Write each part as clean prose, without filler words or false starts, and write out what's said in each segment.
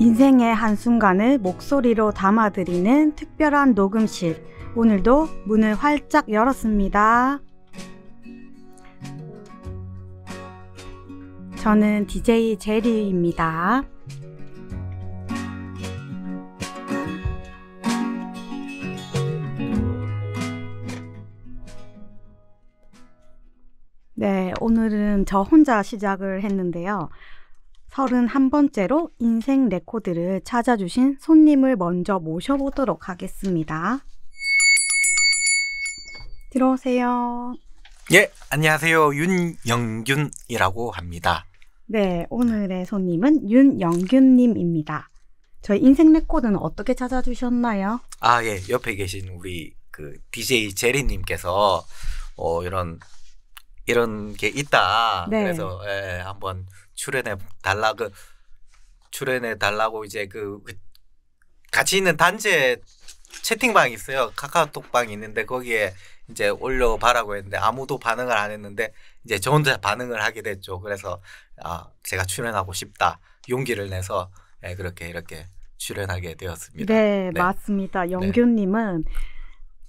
인생의 한순간을 목소리로 담아드리는 특별한 녹음실. 오늘도 문을 활짝 열었습니다. 저는 DJ 제리입니다. 네, 오늘은 저 혼자 시작을 했는데요. 31번째로 인생 레코드를 찾아주신 손님을 먼저 모셔보도록 하겠습니다. 들어오세요. 예, 안녕하세요. 윤영균이라고 합니다. 네, 오늘의 손님은 윤영균님입니다. 저희 인생 레코드는 어떻게 찾아주셨나요? 예, 옆에 계신 우리 그 DJ 제리님께서 이런 게 있다. 네. 그래서 한번 출연해 달라고 이제 같이 있는 단체 채팅방이 있어요. 카카오톡방이 있는데 거기에 이제 올려봐라고 했는데 아무도 반응을 안 했는데 이제 저 혼자 반응을 하게 됐죠. 그래서 제가 출연하고 싶다 용기를 내서 그렇게 이렇게 출연하게 되었습니다. 네, 네. 맞습니다. 영균님은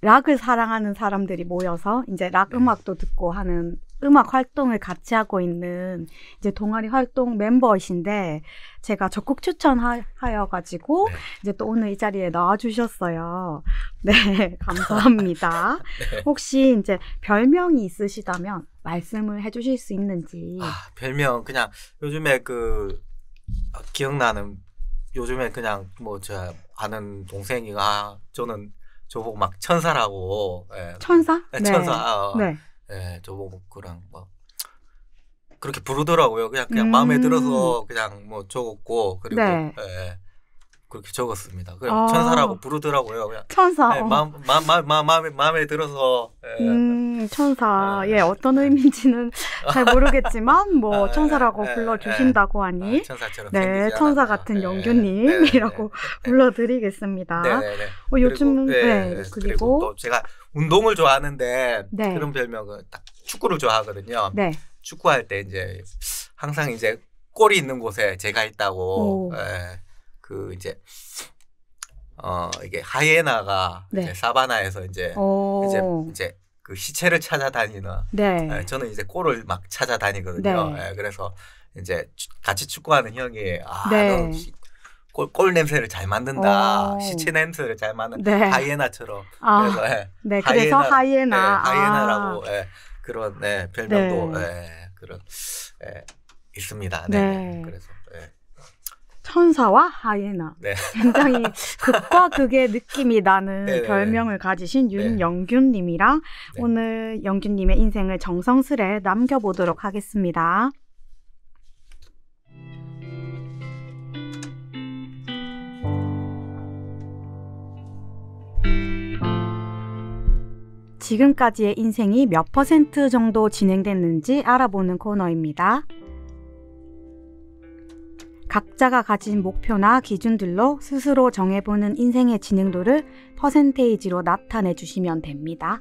락을 사랑하는 사람들이 모여서 이제 락 음악도 듣고 하는 음악 활동을 같이 하고 있는 이제 동아리 활동 멤버이신데 제가 적극 추천하여가지고 이제 또 오늘 이 자리에 나와주셨어요. 네, 감사합니다. 네. 혹시 이제 별명이 있으시다면 말씀을 해주실 수 있는지. 별명 그냥 요즘에 기억나는 요즘에 그냥 저 아는 동생이 저는 저보고 막 천사라고. 천사? 네, 천사. 네. 네, 저보고 그냥 그렇게 부르더라고요. 그냥 마음에 들어서 그냥 적었고 그리고 그렇게 적었습니다. 그냥 천사라고 부르더라고요. 그냥 천사. 네, 마음에 들어서. 천사. 어떤 의미인지는 잘 모르겠지만 천사라고 불러주신다고 하니 천사처럼 네, 천사 같은 영균님이라고 불러드리겠습니다. 요즘은 그리고 또 제가 운동을 좋아하는데 그런 별명은 딱 축구를 좋아하거든요. 네. 축구할 때 이제 항상 이제 골이 있는 곳에 제가 있다고. 이제 이게 하이에나가 이제 사바나에서 이제 그 시체를 찾아다니는. 저는 이제 골을 막 찾아다니거든요. 그래서 이제 같이 축구하는 형이 너 골 냄새를 잘 맡는다. 시체 냄새를 잘 맡는다. 하이에나처럼. 그래서 하이에나. 하이에나라고 그런 별명도 그런 있습니다. 그래서 천사와 하이에나. 굉장히 극과 극의 느낌이 나는 별명을 가지신 윤영균님이랑 오늘 영균님의 인생을 정성스레 남겨보도록 하겠습니다. 지금까지의 인생이 몇 % 정도 진행됐는지 알아보는 코너입니다. 각자가 가진 목표나 기준들로 스스로 정해보는 인생의 진행도를 퍼센테이지로 나타내 주시면 됩니다.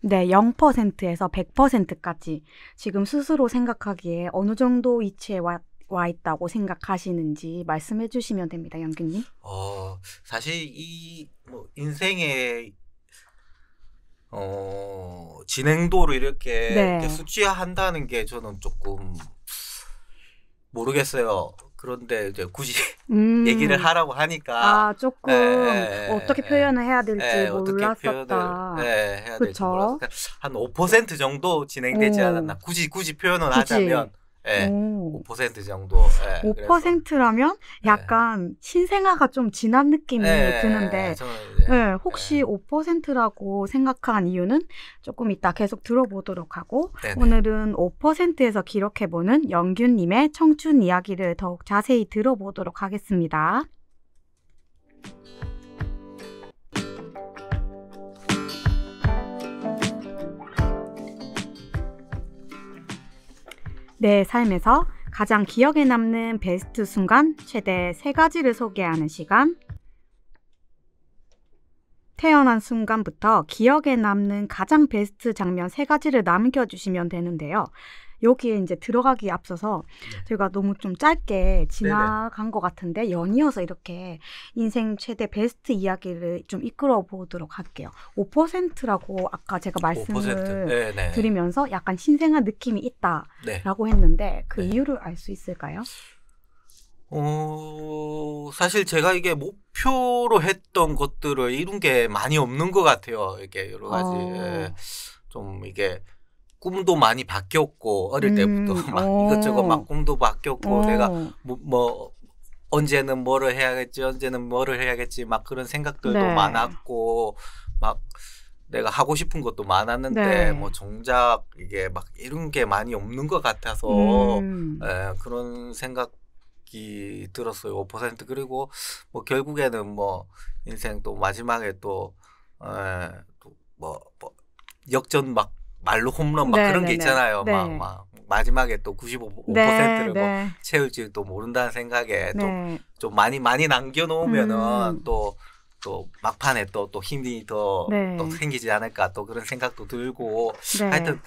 네, 0%에서 100%까지 지금 스스로 생각하기에 어느 정도 위치에 와 있다고 생각하시는지 말씀해 주시면 됩니다. 영균님. 사실 이 인생의 진행도를 이렇게 수치화한다는 게 저는 조금 모르겠어요. 그런데 이제 굳이 얘기를 하라고 하니까 조금 어떻게 표현을 해야 될지 몰랐었다. 해야 될지 몰랐어요. 한 5% 정도 진행되지 않았나. 굳이 표현을 하자면 5% 정도. 5%라면 약간 신생아가 좀 지난 느낌이 드는데 혹시 5%라고 생각한 이유는 조금 이따 계속 들어보도록 하고 오늘은 5%에서 기록해보는 영균님의 청춘 이야기를 더욱 자세히 들어보도록 하겠습니다. 내 삶에서 가장 기억에 남는 베스트 순간 최대 3가지를 소개하는 시간. 태어난 순간부터 기억에 남는 가장 베스트 장면 3가지를 남겨주시면 되는데요. 여기에 이제 들어가기 앞서서 저희가 너무 좀 짧게 지나간 것 같은데 연이어서 이렇게 인생 최대 베스트 이야기를 좀 이끌어 보도록 할게요. 5%라고 아까 제가 말씀을 드리면서 약간 신생아 느낌이 있다라고 했는데 그 이유를 알 수 있을까요? 사실 제가 이게 목표로 했던 것들을 이룬 게 많이 없는 것 같아요. 이게 여러 가지 좀 이게 꿈도 많이 바뀌었고 어릴 때부터 막 이것저것 막 꿈도 바뀌었고 내가 뭐 언제는 뭐를 해야겠지 언제는 뭐를 해야겠지 막 그런 생각들도 많았고 막 내가 하고 싶은 것도 많았는데 뭐 정작 이게 막 이룬 게 많이 없는 것 같아서 그런 생각이 들었어요. 5% 그리고 뭐 결국에는 뭐 인생 또 마지막에 또 뭐 역전 막 말로 홈런 막 그런 게 있잖아요. 막 마지막에 또 95%를 뭐 채울지도 모른다는 생각에 좀 많이 남겨놓으면은 또 막판에 또 힘이 또 생기지 않을까 또 그런 생각도 들고 하여튼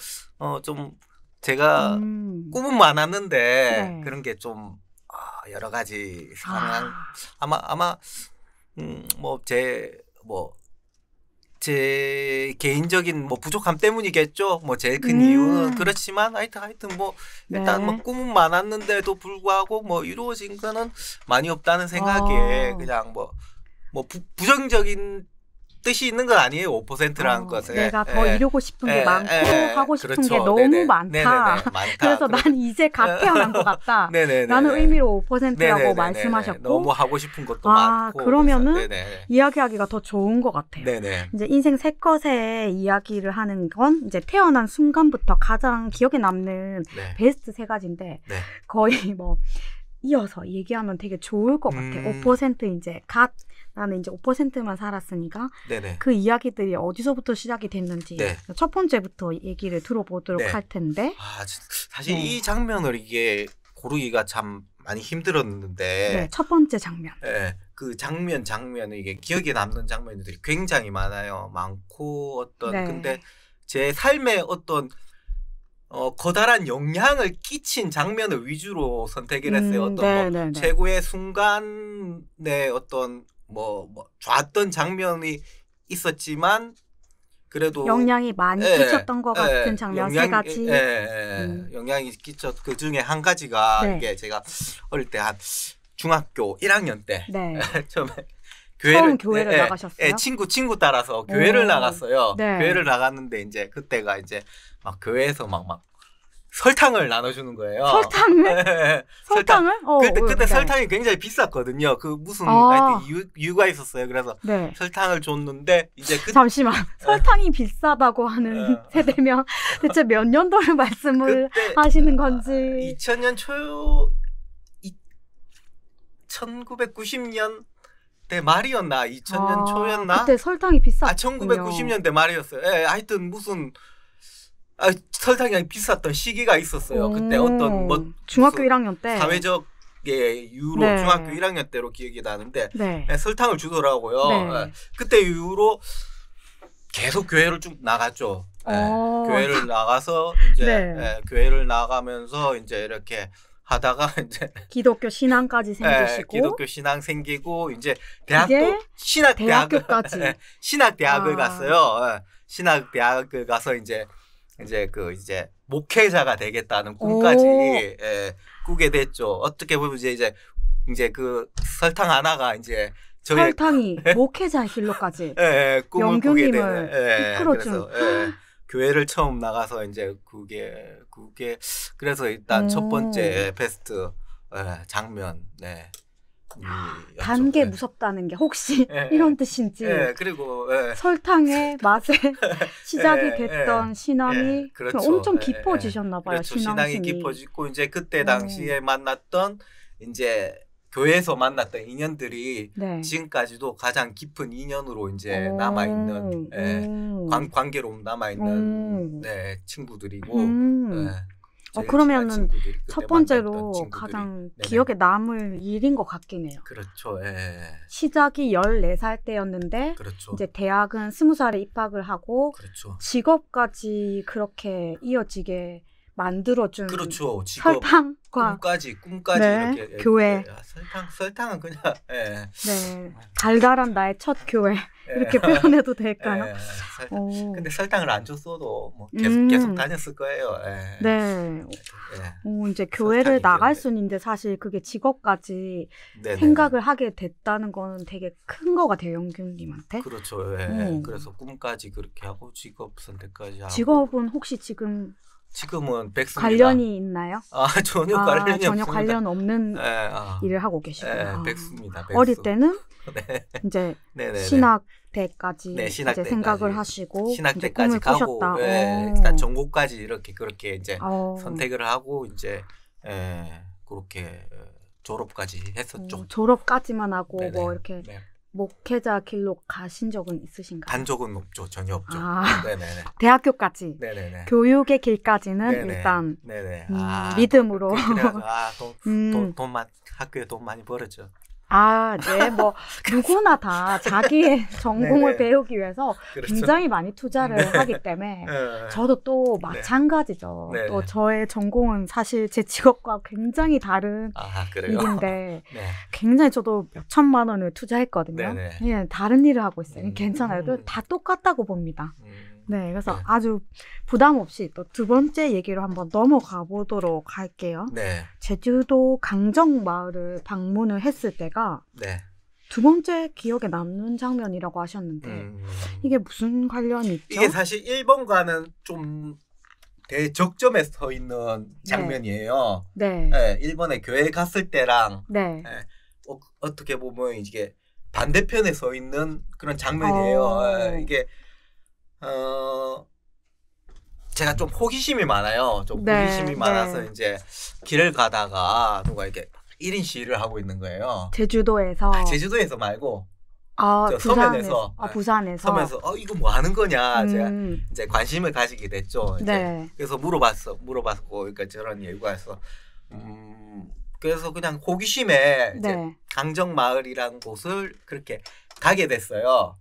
좀 제가 꿈은 많았는데 그런 게 좀 여러 가지 상황 아마 제 개인적인 뭐 부족함 때문이겠죠. 뭐 제일 큰 이유는 그렇지만 하여튼 뭐 일단 뭐 꿈은 많았는데도 불구하고 뭐 이루어진 거는 많이 없다는 생각에 그냥 뭐 부정적인 뜻이 있는 건 아니에요. 5%라는 것에 내가 더 이루고 싶은 게 많고 하고 싶은 게 너무 많다. 그래서 난 이제 갓 태어난 것 같다. 라는 의미로 5%라고 말씀하셨고 너무 하고 싶은 것도 많고 그러면은 이야기하기가 더 좋은 것 같아요. 이제 인생 3것의 이야기를 하는 건 이제 태어난 순간부터 가장 기억에 남는 베스트 3가지인데 거의 뭐 이어서 얘기하면 되게 좋을 것 같아요. 5% 이제 나는 이제 5%만 살았으니까 그 이야기들이 어디서부터 시작이 됐는지 첫 번째부터 얘기를 들어보도록 할 텐데 사실 이 장면을 이게 고르기가 참 많이 힘들었는데 첫 번째 장면 그 장면은 이게 기억에 남는 장면들이 굉장히 많고 근데 제 삶에 어떤 거다란 영향을 끼친 장면을 위주로 선택을 했어요. 뭐 최고의 순간에 어떤 뭐 좋았던 장면이 있었지만 그래도 영향이 많이 끼쳤던 것 같은 장면 3가지. 영향이 끼쳤 그 중에 한 가지가 이게 제가 어릴 때 한 중학교 1학년 때 처음에 교회를 나가셨어요? 친구 따라서 교회를 나갔어요. 교회를 나갔는데 이제 그때가 이제 막 교회에서 막 설탕을 나눠주는 거예요. 설탕을? 그때 설탕이 굉장히 비쌌거든요. 그 무슨 하여튼 이유가 있었어요. 그래서 설탕을 줬는데 이제 잠시만 설탕이 비싸다고 하는 세대면 대체 몇 년도를 말씀을 하시는 건지 2000년 1990년 대 말이었나 2000년 초였나 그때 설탕이 비쌌군요. 1990년대 말이었어요. 하여튼 무슨 설탕이 비쌌던 시기가 있었어요. 그때 어떤 뭐 중학교 1학년 때 사회적의 이유로 중학교 1학년 때로 기억이 나는데 설탕을 주더라고요. 그때 이후로 계속 교회를 쭉 나갔죠. 교회를 나가서 이제 교회를 나가면서 이제 이렇게 하다가 이제 기독교 신앙까지 생기시고 기독교 신앙 생기고 이제 대학도 신학대학을 갔어요. 신학대학을 가서 이제 목회자가 되겠다는 꿈까지 꾸게 됐죠. 어떻게 보면 이제 그 설탕 하나가 이제 설탕이 목회자의 길로까지 꿈을 꾸게 되는 이끌어준. 교회를 처음 나가서 이제 그게 그래서 일단 첫 번째 베스트 장면 단 게 무섭다는 게 혹시 이런 뜻인지 그리고 설탕의 맛에 시작이 됐던 신앙이 엄청 깊어지셨나 봐요. 신앙이 깊어지고 이제 그때 당시에 만났던 이제 교회에서 만났던 인연들이 지금까지도 가장 깊은 인연으로 이제 남아있는 관계로 남아있는 친구들이고 그러면은 첫 번째로 가장 네네. 기억에 남을 일인 것 같긴 해요. 그렇죠. 예. 시작이 14살 때였는데 그렇죠. 이제 대학은 20살에 입학을 하고 그렇죠. 직업까지 그렇게 이어지게 만들어준 그렇죠. 직업, 설탕과 꿈까지 네, 이렇게 교회. 설탕은 그냥 예. 네, 달달한 나의 첫 교회 이렇게 표현해도 될까요? 근데 설탕을 안 줬어도 뭐 계속 다녔을 거예요. 예. 네. 이제 교회를 나갈 수는 있는데 사실 그게 직업까지 생각을 하게 됐다는 건 되게 큰 거 같아요, 영균님한테. 그렇죠. 예. 그래서 꿈까지 그렇게 하고 직업 선택까지 하고. 직업은 혹시 지금은 백수입니다. 관련이 있나요? 전혀 관련이 없습니다. 전혀 관련 없는 일을 하고 계시구나. 백수입니다. 어릴 때는 네. 이제 신학대까지 신학대까지 이제 생각을 하시고 신학대까지 가고 일단 전공까지 그렇게 이제 선택을 하고 이제 그렇게 졸업까지 했었죠. 졸업까지만 하고 뭐 이렇게 목회자 길로 가신 적은 있으신가요? 간 적은 없죠. 전혀 없죠. 네네네. 대학교까지. 네네네. 교육의 길까지는 일단 믿음으로. 돈만 학교에 돈 많이 벌었죠. 네, 뭐 누구나 다 자기의 전공을 배우기 위해서 그렇죠. 굉장히 많이 투자를 하기 때문에 저도 또 마찬가지죠. 또 저의 전공은 사실 제 직업과 굉장히 다른 일인데 굉장히 저도 몇 천만 원을 투자했거든요. 그냥 다른 일을 하고 있어요. 괜찮아요. 다 똑같다고 봅니다. 네, 그래서 아주 부담 없이 또 두 번째 얘기로 한번 넘어가 보도록 할게요. 제주도 강정마을을 방문을 했을 때가 두 번째 기억에 남는 장면이라고 하셨는데 이게 무슨 관련이 있죠? 이게 사실 1번과는 좀 대적점에 서 있는 장면이에요. 1번에 교회 갔을 때랑 어떻게 보면 이게 반대편에 서 있는 그런 장면이에요. 이게 제가 좀 호기심이 많아요. 호기심이 많아서 이제 길을 가다가 누가 이렇게 1인 시위를 하고 있는 거예요. 제주도에서? 제주도에서 말고 부산에서. 서면에서 이거 뭐 하는 거냐 제가 이제 관심을 가지게 됐죠. 그래서 물어봤고 그러니까 저런 얘기가 해서 그래서 그냥 호기심에 이제 강정마을이라는 곳을 그렇게 가게 됐어요.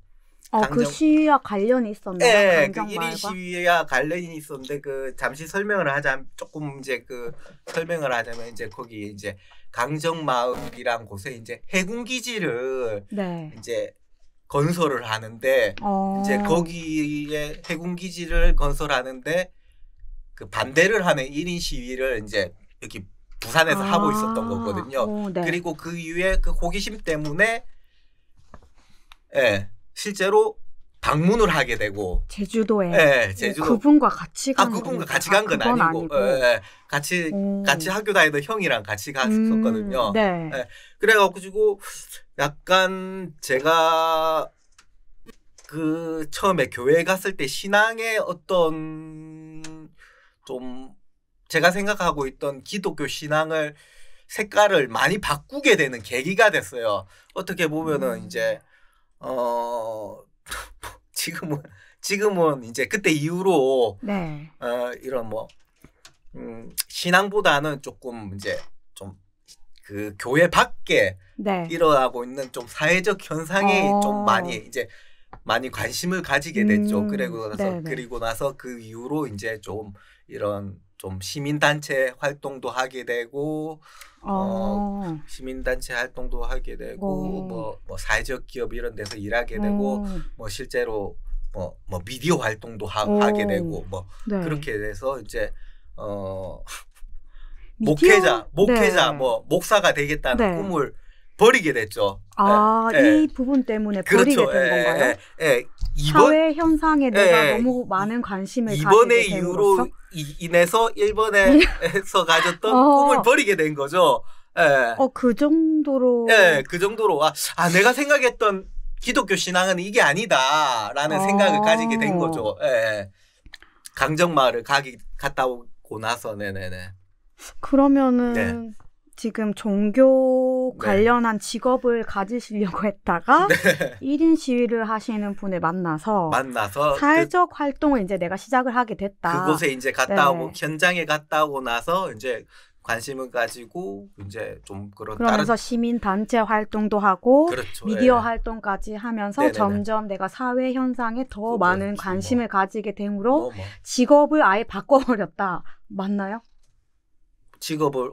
그 시위와 관련이 있었나요? 그 1인 시위와 관련이 있었는데 잠시 설명을 하자면 이제 거기 이제 강정마을이란 곳에 이제 해군기지를 이제 건설을 하는데 이제 거기에 해군기지를 건설하는데 그 반대를 하는 1인 시위를 이제 여기 부산에서 하고 있었던 거거든요. 그리고 그 이후에 그 호기심 때문에 실제로 방문을 하게 되고 제주도에 제주도 그분과 같이 간 건 아니고 같이 학교 다니던 형이랑 같이 갔었거든요. 그래가지고 약간 제가 그 처음에 교회 갔을 때 신앙의 어떤 좀 제가 생각하고 있던 기독교 신앙을 색깔을 많이 바꾸게 되는 계기가 됐어요. 어떻게 보면은 이제 지금은 이제 그때 이후로 이런 뭐 신앙보다는 조금 이제 좀 그 교회 밖에 일어나고 있는 좀 사회적 현상에 좀 많이 관심을 가지게 됐죠. 그리고 나서 그 이후로 이제 좀 이런 좀 시민단체 활동도 하게 되고 시민단체 활동도 하게 되고 뭐 사회적 기업 이런 데서 일하게 되고 뭐 실제로 뭐 미디어 활동도 하게 되고 뭐 그렇게 돼서 이제 목회자 뭐 목사가 되겠다는 꿈을 버리게 됐죠. 이 부분 때문에 버리게 된 건가요? 사회 현상에 내가 너무 많은 관심을 가지게 이번의 이유로 인해서 일본에서 가졌던 꿈을 버리게 된 거죠. 그 정도로. 그 정도로 내가 생각했던 기독교 신앙은 이게 아니다라는 생각을 가지게 된 거죠. 강정마을을 갔다 오고 나서. 그러면은 지금 종교 관련한 직업을 가지시려고 했다가 1인 시위를 하시는 분을 만나서 사회적 활동을 이제 내가 시작을 하게 됐다. 그곳에 이제 갔다 오고 현장에 갔다 오고 나서 이제 관심을 가지고 이제 좀 그러면서 시민 단체 활동도 하고 미디어 활동까지 하면서 점점 내가 사회 현상에 더 많은 관심을 가지게 되므로 직업을 아예 바꿔버렸다. 맞나요? 직업을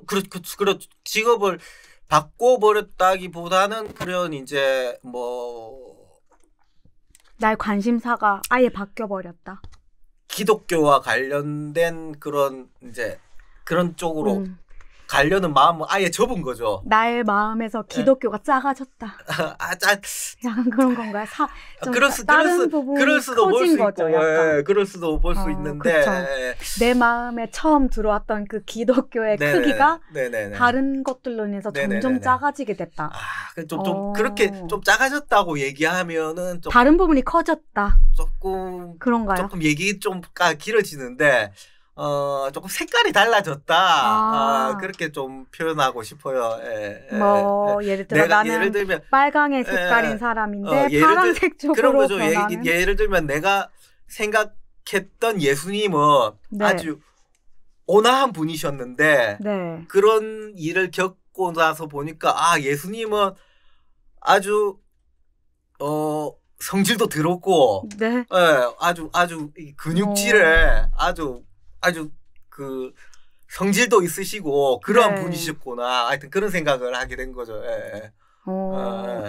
직업을 바꿔버렸다기보다는 그런 이제 나의 관심사가 아예 바뀌어버렸다. 기독교와 관련된 그런 이제 그런 쪽으로 가려는 마음은 아예 접은 거죠. 나의 마음에서 기독교가 작아졌다. 약간 그런 건가요? 그럴 수도 볼 수 있고, 그럴 수도 볼 수 있는데 내 마음에 처음 들어왔던 그 기독교의 크기가 다른 것들로 인해서 점점 작아지게 됐다. 좀 그렇게 좀 작아졌다고 얘기하면은 좀 다른 부분이 커졌다. 조금 그런가요? 조금 얘기 좀 길어지는데. 조금 색깔이 달라졌다. 그렇게 좀 표현하고 싶어요. 예를 들어 나는 빨강의 색깔인 사람인데 파란색 쪽으로 그런 거죠. 변하는. 예를 들면 내가 생각했던 예수님은 아주 온화한 분이셨는데 그런 일을 겪고 나서 보니까 예수님은 아주 성질도 더럽고 아주 근육질에 아주 그 성질도 있으시고 그런 분이셨구나. 하여튼 그런 생각을 하게 된 거죠.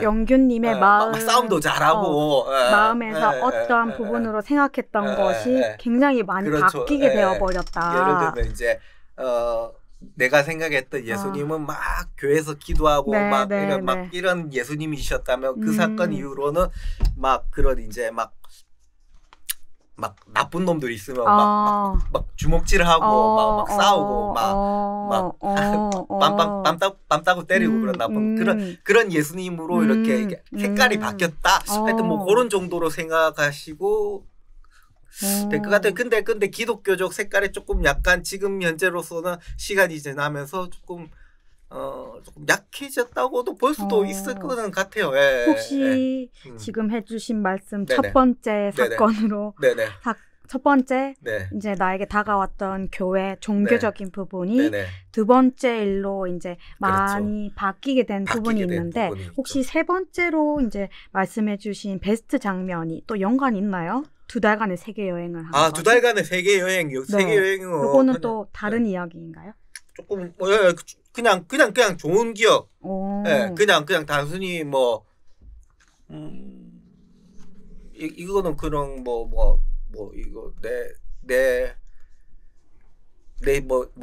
영균님의 마음 싸움도 잘하고 마음에서 어떠한 부분으로 생각했던 것이 굉장히 많이 바뀌게 되어버렸다. 예를 들면 이제 내가 생각했던 예수님은 막 교회에서 기도하고 막 이런 예수님이셨다면 그 사건 이후로는 막 그런 이제 막 나쁜 놈들이 있으면 막 주먹질하고 막 싸우고 맘 따고 때리고 그런 나쁜 그런 예수님으로 이렇게 색깔이 바뀌었다. 하여튼 그런 정도로 생각하시고 될 것 같아요. 근데 기독교적 색깔이 조금 약간 지금 현재로서는 시간이 지나면서 조금 약해졌다고도 볼 수도 있을 거는 같아요. 혹시 지금 해주신 말씀 첫 번째 사건으로 첫 번째 이제 나에게 다가왔던 교회 종교적인 부분이 두 번째 일로 이제 많이 바뀌게 된 부분이 있는데 혹시 세 번째로 이제 말씀해주신 베스트 장면이 또 연관이 있나요? 2달간의 세계 여행을 하는 2달간의 세계 여행, 세계 여행은 이거는 또 다른 이야기인가요? 조금 그냥 좋은 기억. 그냥 단순히 이거는 그런 이거 내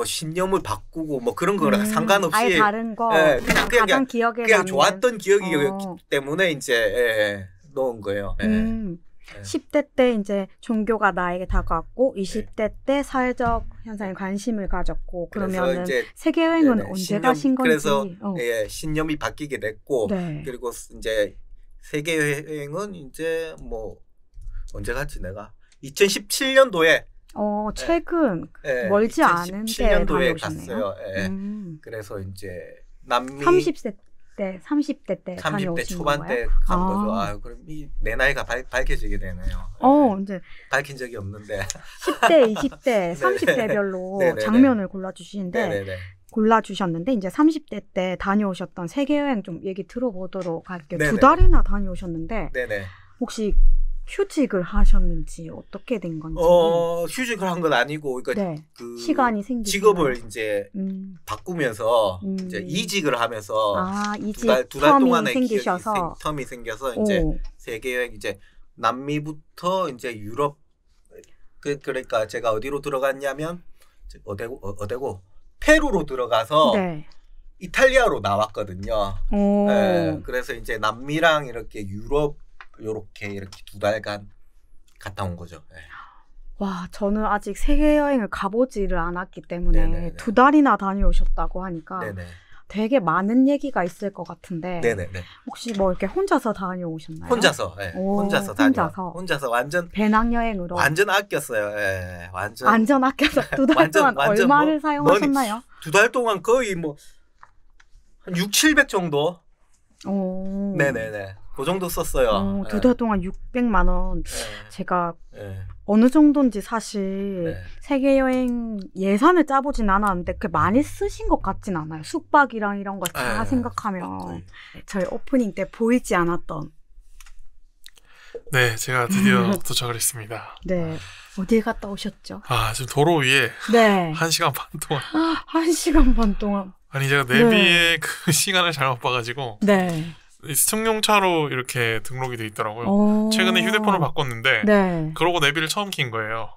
신념을 바꾸고 그런 거랑 상관없이 아예 다른 거 가장 기억에 그냥 좋았던 기억이기 때문에 이제 넣은 거예요. 10대 때 이제 종교가 나에게 다가왔고 20대 때 사회적 현상에 관심을 가졌고 그러면은 세계 여행은 언제 가신 건지 그래서 신념이 바뀌게 됐고 그리고 이제 세계 여행은 이제 언제 갔지 내가 2017년도에 최근 멀지 않은 때 다녀오셨네요. 그래서 이제 남미 30대 때 다녀오신 초반 때 간 거죠. 그럼 내 나이가 밝혀지게 되네요. 이제 밝힌 적이 없는데 10대, 20대, 30대별로 장면을 골라주셨는데 이제 30대 때 다녀오셨던 세계 여행 좀 얘기 들어보도록 할게요. 2달이나 다녀오셨는데 혹시 휴직을 하셨는지 어떻게 된 건지. 휴직을 한 건 아니고 그러니까 그 시간이 생기셨나요? 직업을 이제 바꾸면서 이제 이직을 하면서 두 달 동안의 텀이 생겨서 이제 세계 여행 이제 남미부터 이제 유럽 그러니까 제가 어디로 들어갔냐면 어디고 페루로 들어가서 이탈리아로 나왔거든요. 그래서 이제 남미랑 이렇게 유럽 이렇게 2달간 갔다 온 거죠. 와, 저는 아직 세계 여행을 가보지를 않았기 때문에 2달이나 다녀오셨다고 하니까 되게 많은 얘기가 있을 것 같은데 혹시 이렇게 혼자서 다녀오셨나요? 혼자서 완전 배낭여행으로 완전 아꼈어요. 완전 아껴서 2달 동안 얼마를 사용하셨나요? 2달 동안 거의 한 6, 700 정도. 오. 네네네. 그 정도 썼어요. 2달 동안 600만 원. 네. 제가 네. 어느 정도인지 사실 네. 세계 여행 예산을 짜보진 않았는데 그렇게 많이 쓰신 것 같진 않아요. 숙박이랑 이런 거 다 생각하면. 저희 오프닝 때 보이지 않았던. 네, 제가 드디어 도착을 했습니다. 네. 어디에 갔다 오셨죠? 지금 도로 위에 네. 1시간 반 동안. 1시간 반 동안. 아니, 제가 내비의 그 시간을 잘못 봐가지고. 네. 승용차로 이렇게 등록이 돼 있더라고요. 최근에 휴대폰을 바꿨는데 네. 그러고 내비를 처음 킨 거예요.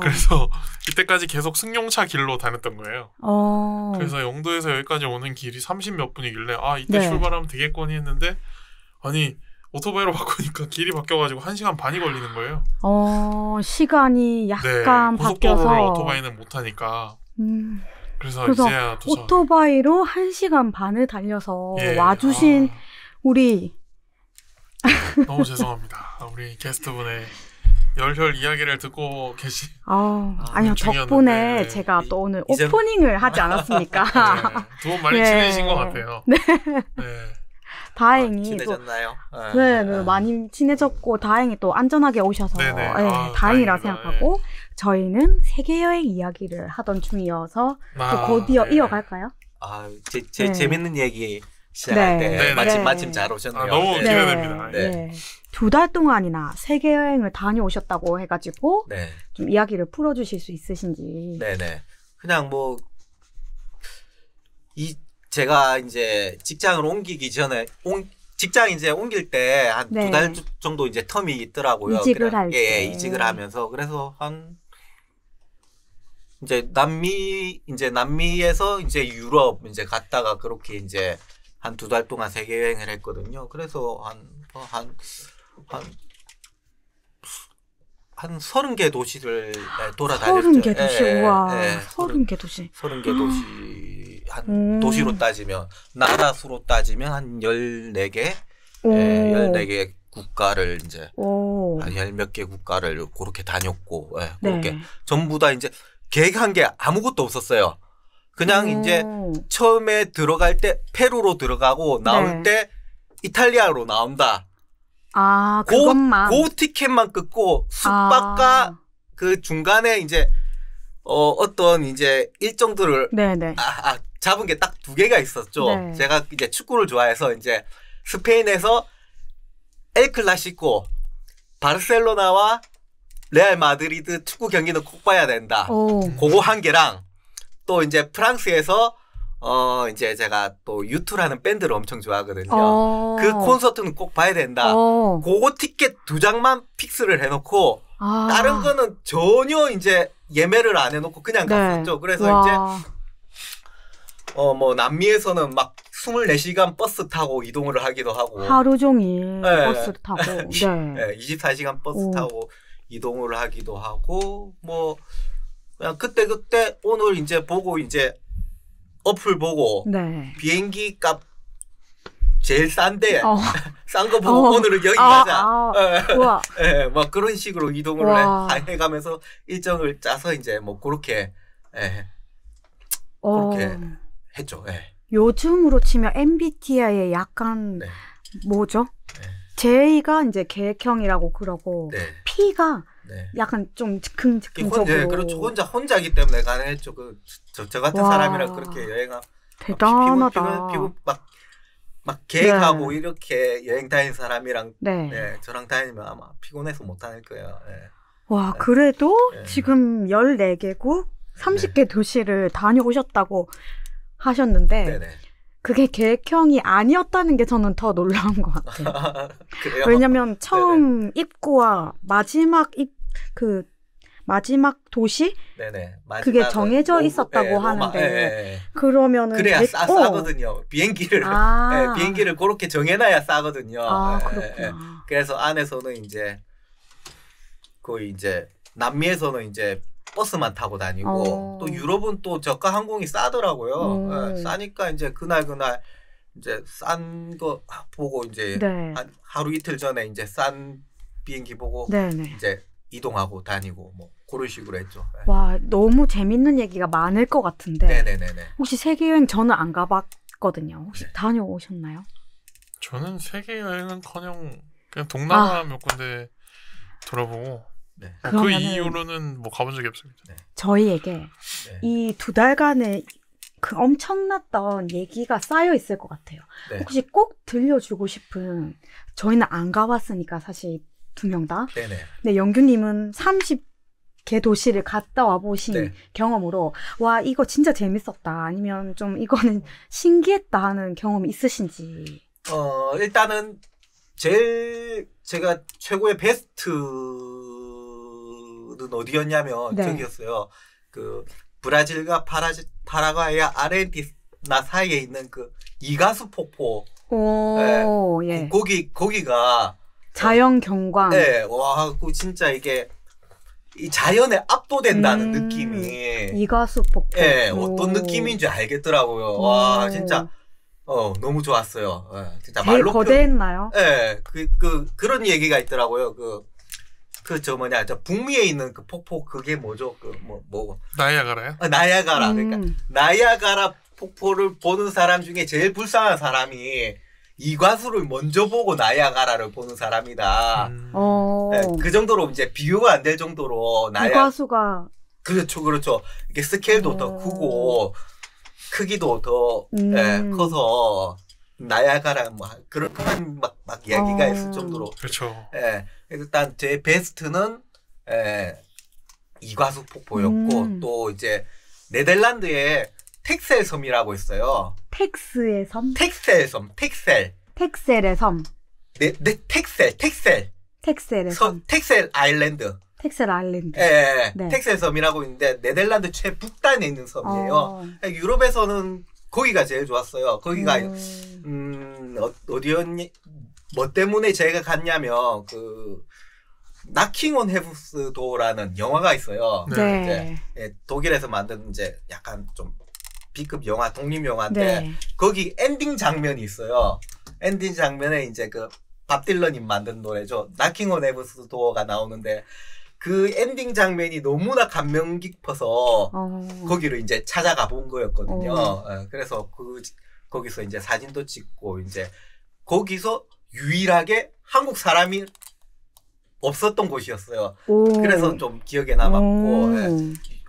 그래서 이때까지 계속 승용차 길로 다녔던 거예요. 그래서 영도에서 여기까지 오는 길이 30몇 분이길래 이때 출발하면 되겠거니 했는데 아니 오토바이로 바꾸니까 길이 바뀌어가지고 1시간 반이 걸리는 거예요. 시간이 약간 바뀌어서 고속도로를 오토바이는 못 타니까. 그래서 이제야 도착. 오토바이로 1시간 반을 달려서 와주신 우리 너무 죄송합니다. 우리 게스트분의 열혈 이야기를 듣고 아니요, 덕분에 제가 또 오늘 오프닝을 하지 않았습니까? 두 분 많이 친해진 것 같아요. 네. 네. 다행히 친해졌나요? 네, 많이 친해졌고 다행히 또 안전하게 오셔서 다행이라 생각하고 저희는 세계 여행 이야기를 하던 중이어서 또 곧 이어갈까요? 재밌는 얘기 시작할 때 마침 잘 오셨네요. 너무 기대됩니다. 네. 2달 동안이나 세계 여행을 다녀오셨다고 해가지고 좀 이야기를 풀어주실 수 있으신지. 네네. 그냥 제가 이제 직장을 옮기기 전에 직장 이제 옮길 때 한 2달 정도 이제 텀이 있더라고요. 이직을 할 때. 이직을 하면서 그래서 이제 남미에서 이제 유럽 이제 갔다가 그렇게 이제 한 2달 동안 세계 여행을 했거든요. 그래서 한 30개 도시를 돌아다녔죠. 30개 도시? 우와. 30개 도시. 30개 도시. 도시로 따지면, 나라 수로 따지면 한 14개? 14개 국가를 이제, 한 10몇 개 국가를 그렇게 다녔고, 그렇게. 전부 다 이제 계획한 게 아무것도 없었어요. 그냥 이제 처음에 들어갈 때 페루로 들어가고 나올 때 이탈리아로 나온다. 그것만. 그 티켓만 끊고 숙박과 그 중간에 이제 어떤 이제 일정들을 잡은 게 딱 2개가 있었죠. 제가 이제 축구를 좋아해서 이제 스페인에서 엘 클라시코 바르셀로나와 레알 마드리드 축구 경기는 꼭 봐야 된다. 그거 1개랑 또 이제 프랑스에서 이제 제가 또 U2라는 밴드를 엄청 좋아하거든요. 그 콘서트는 꼭 봐야 된다. 그거 티켓 2장만 픽스를 해놓고 다른 거는 전혀 이제 예매를 안 해놓고 그냥 갔었죠. 그래서 이제 남미에서는 막 24시간 버스 타고 이동을 하기도 하고 하루 종일 버스를 타고 24시간 버스 타고 이동을 하기도 하고 그냥 그때 오늘 이제 보고 이제 어플 보고 비행기 값 제일 싼데 싼 거 보고 오늘은 여기 가자. 막 그런 식으로 이동을 해가면서 일정을 짜서 이제 그렇게 그렇게 했죠. 요즘으로 치면 MBTI에 약간 뭐죠? J가 이제 계획형이라고 그러고 P가 약간 좀 즉흥적으로. 그렇죠. 혼자기 때문에 가능했죠. 저 같은 사람이랑 그렇게 여행하. 대단하다. 피곤 막 계획하고 이렇게 여행 다니는 사람이랑 저랑 다니면 아마 피곤해서 못 다닐 거예요. 와, 그래도 지금 14개국 30개 도시를 다녀오셨다고 하셨는데 그게 계획형이 아니었다는 게 저는 더 놀라운 것 같아요. 그래요? 왜냐면 처음 입구와 마지막 도시? 그게 정해져 있었다고 하는데 그러면은 그래야 싸거든요. 비행기를 그렇게 정해놔야 싸거든요. 그렇구나. 그래서 안에서는 이제 거의 이제 남미에서는 이제 버스만 타고 다니고 또 유럽은 또 저가 항공이 싸더라고요. 싸니까 이제 그날 이제 싼 거 보고 이제 한 하루 이틀 전에 이제 싼 비행기 보고 이제 이동하고 다니고 그런 식으로 했죠. 와, 너무 재밌는 얘기가 많을 것 같은데 혹시 세계 여행 저는 안 갔거든요. 혹시 다녀오셨나요? 저는 세계 여행은커녕 그냥 동남아 몇 군데 돌아보고 네. 그 이후로는 뭐 가본 적이 없습니다. 네. 저희에게 네. 이 2달간의 그 엄청났던 얘기가 쌓여 있을 것 같아요. 네. 혹시 꼭 들려주고 싶은, 저희는 안 가봤으니까 사실 2명 다. 네네. 근데 영규님은 30개 도시를 갔다 와보신 네. 경험으로 와 이거 진짜 재밌었다, 아니면 좀 이거는 신기했다 하는 경험이 있으신지. 일단은 제가 최고의 베스트는 어디였냐면 네. 저기였어요. 그 브라질과 파라과이, 아르헨티나 사이에 있는 그 이가수 폭포. 오, 예. 거기가 자연 경관. 네, 와, 그 진짜 이게 이 자연에 압도된다는 느낌이. 이가수 폭포. 네, 어떤 느낌인지 알겠더라고요. 와, 진짜. 너무 좋았어요. 네, 진짜 제일 말로 거대했나요? 네, 그런 얘기가 있더라고요. 저 북미에 있는 그 폭포, 그게 뭐죠? 나이아가라요? 나이아가라. 그러니까 나이아가라 폭포를 보는 사람 중에 제일 불쌍한 사람이 이과수를 먼저 보고 나이아가라를 보는 사람이다. 네, 그 정도로 이제 비교가 안 될 정도로 이과수가 그렇죠. 이게 스케일도 더 크고 크기도 더 커서 나이아가라 뭐 그런 막 이야기가 있을 정도로. 그렇죠. 예. 일단 제 베스트는 이과수 폭포였고 또 이제 네덜란드에 텍셀 섬이라고 있어요. 텍스의 섬? 텍셀 섬. 텍셀의 섬. 네, 텍셀의 섬. 텍셀 아일랜드. 텍셀 아일랜드. 네. 텍셀 섬이라고 있는데 네덜란드 최북단에 있는 섬이에요. 유럽에서는 거기가 제일 좋았어요. 거기가 어디였니? 뭐 때문에 제가 갔냐면 나킹 온 헤브스도라는 영화가 있어요. 네. 이제 독일에서 만든 이제 약간 좀 B급 영화, 독립 영화인데 네. 거기 엔딩 장면이 있어요. 엔딩 장면에 이제 밥 딜런이 만든 노래죠. 나킹 온 헤브스도어가 나오는데 그 엔딩 장면이 너무나 감명 깊어서 거기를 이제 찾아가 본 거였거든요. 그래서 거기서 이제 사진도 찍고 이제 거기서 유일하게 한국 사람이 없었던 곳이었어요. 그래서 좀 기억에 남았고,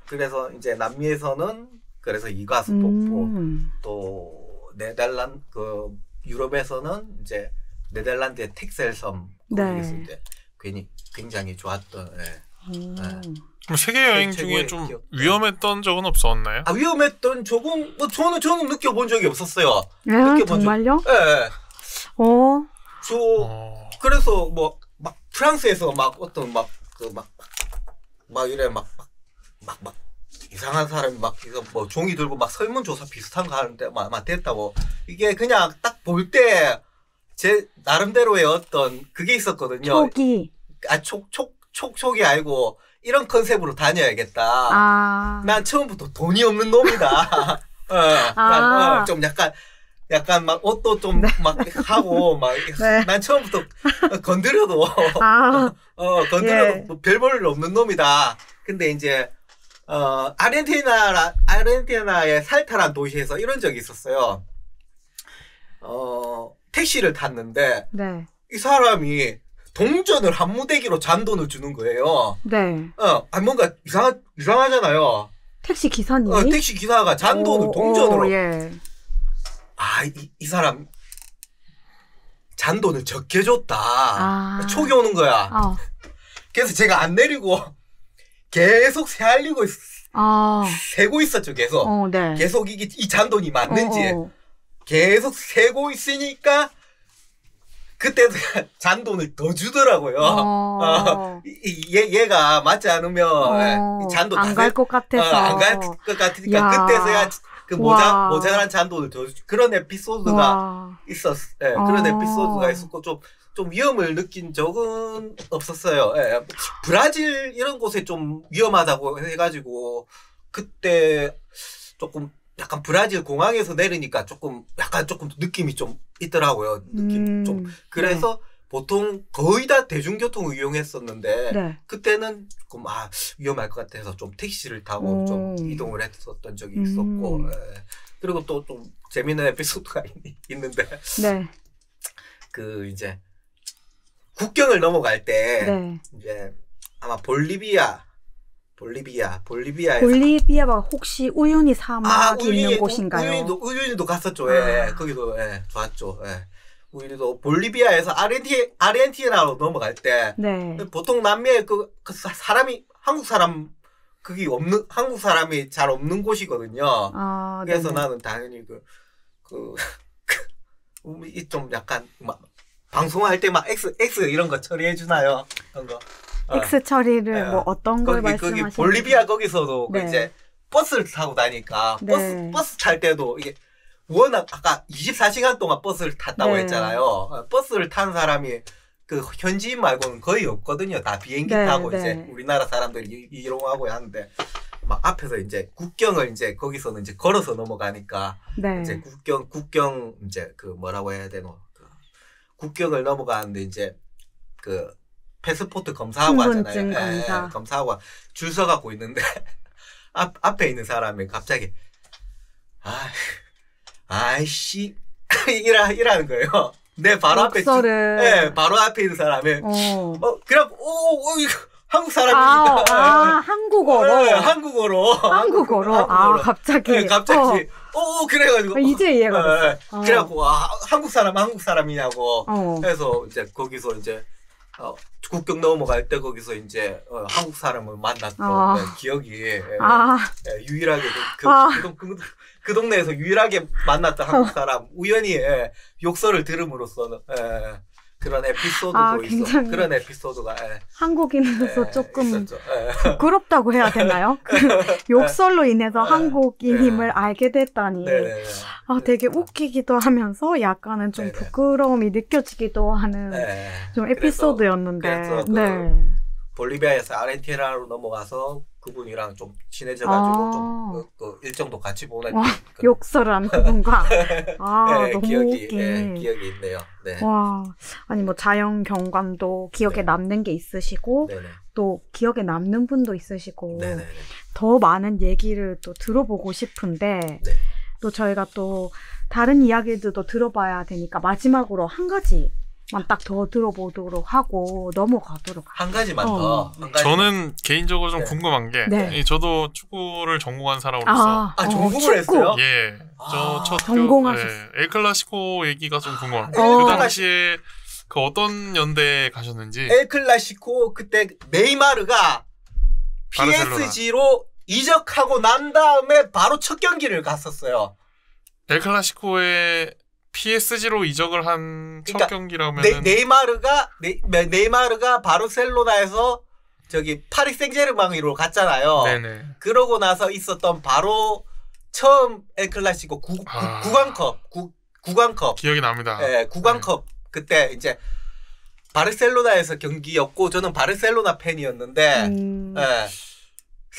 그래서 이제 남미에서는 그래서 이과수 폭포, 또 유럽에서는 이제 네덜란드의 텍셀 섬 거기서 이제 굉장히 좋았던. 그럼 세계 여행 중에 좀 위험했던 적은 없었나요? 위험했던 적은 저는 느껴본 적이 없었어요. 정말요? 네. 그래서 막 프랑스에서 막 어떤 막 이래 막 이상한 사람이 막 뭐 종이 들고 막 설문조사 비슷한 거 하는데 막 됐다고. 이게 그냥 딱 볼 때 제 나름대로의 어떤 그게 있었거든요. 촉이. 촉이 아니고 이런 컨셉으로 다녀야겠다. 난 처음부터 돈이 없는 놈이다. 좀 약간 막 옷도 좀 막 하고 막 난 처음부터 건드려도 건드려도 별 볼 없는 놈이다. 근데 이제 아르헨티나의 살타란 도시에서 이런 적이 있었어요. 택시를 탔는데 이 사람이 동전을 한 무대기로 잔돈을 주는 거예요. 네. 뭔가 이상하잖아요. 택시 기사님이? 택시 기사가 잔돈을 동전으로. 이 사람 잔돈을 적게 줬다. 촉이 오는 거야. 그래서 제가 안 내리고 계속 세알리고 세고 있었죠. 계속. 네. 계속 이 잔돈이 맞는지 계속 세고 있으니까 그때도 잔돈을 더 주더라고요. 얘가 맞지 않으면 잔돈 안 갈 것 같아서. 안 갈 것 같으니까 그때서야 모자란 잔돈을 더 그런 에피소드가 있었어요. 그런 에피소드가 있었고 좀 위험을 느낀 적은 없었어요. 브라질 이런 곳에 좀 위험하다고 해가지고 그때 조금 약간 브라질 공항에서 내리니까 조금 느낌이 좀 있더라고요. 느낌 좀. 그래서 보통 거의 다 대중교통을 이용했었는데 네. 그때는 좀 위험할 것 같아서 좀 택시를 타고 좀 이동을 했었던 적이 있었고 예. 그리고 또 좀 재미있는 에피소드가 있는데 네. 그 이제 국경을 넘어갈 때 네. 이제 아마 볼리비아에서 볼리비아가 혹시 우유니 사막이 있는 곳인가요? 우유니도 갔었죠. 예, 거기도 예, 좋았죠. 예. 우유니도 볼리비아에서 아르헨티나로 넘어갈 때 네. 보통 남미에 그 사람이 한국 사람이 잘 없는 곳이거든요. 그래서 네네. 나는 당연히 좀 약간 막 방송할 때 막 X 이런 거 처리해 주나요? 그런 거. X 처리를 뭐 어떤 걸 말씀하시는 거기 볼리비아 거기서도 네. 이제 버스를 타고 다니까 네. 버스 탈 때도 이게 워낙 아까 24시간 동안 버스를 탔다고 네. 했잖아요. 버스를 탄 사람이 그 현지인 말고는 거의 없거든요. 다 비행기 네. 타고 네. 이제 우리나라 사람들이 이용하고 하는데 막 앞에서 이제 국경을 이제 거기서는 이제 걸어서 넘어가니까 네. 이제 국경 이제 그 뭐라고 해야 되노? 국경을 넘어가는데 이제 그 패스포트 검사하고 하잖아요. 검사. 검사하고 줄 서갖고 있는데 앞에 있는 사람이 갑자기 아이씨 이라는 거예요. 내 바로 앞에 바로 앞에 있는 사람이 그냥 이거 한국 사람이니까 한국어로 한국어로 갑자기 그래가지고 이제 이해가 됐어. 그래갖고 한국 사람이냐고 해서 이제 거기서 이제 국경 넘어갈 때 거기서 이제 한국 사람을 만났던 기억이 유일하게 그 동네에서 유일하게 만났던 한국 사람 우연히 욕설을 들음으로써 그런 에피소드도 있어. 그런 에피소드가 한국인으로서 조금 부끄럽다고 해야 되나요? 그 욕설로 인해서 한국인임을 알게 됐다니 되게 웃기기도 하면서 약간은 좀 부끄러움이 느껴지기도 하는 좀 에피소드였는데 그래서 볼리비아에서 아르헨티나로 넘어가서 그분이랑 좀 친해져가지고 좀 그 일정도 같이 보낸 욕설한 그분과 너무 기억이 있네요. 네. 와, 아니 뭐 자연 경관도 기억에 남는 게 있으시고 또 기억에 남는 분도 있으시고 더 많은 얘기를 또 들어보고 싶은데 또 저희가 또 다른 이야기들도 들어봐야 되니까 마지막으로 한 가지 딱 더 들어보도록 하고 넘어가도록 한 가지만 더. 저는 개인적으로 좀 궁금한 게 저도 축구를 전공한 사람으로서 전공을 했어요? 예. 저 첫 전공하셨어요. 엘클라시코 얘기가 좀 궁금합니다. 그 당시에 그 어떤 연대에 가셨는지. 엘클라시코 그때 네이마르가 PSG로 이적하고 난 다음에 바로 첫 경기를 갔었어요. 엘클라시코에 PSG로 이적을 한 첫 경기라면 네이마르가 바르셀로나에서 저기 파리 생제르맹으로 갔잖아요. 네네. 그러고 나서 있었던 바로 처음 엘클라시코 구강컵 기억이 납니다. 네, 구강컵 그때 이제 바르셀로나에서 경기였고 저는 바르셀로나 팬이었는데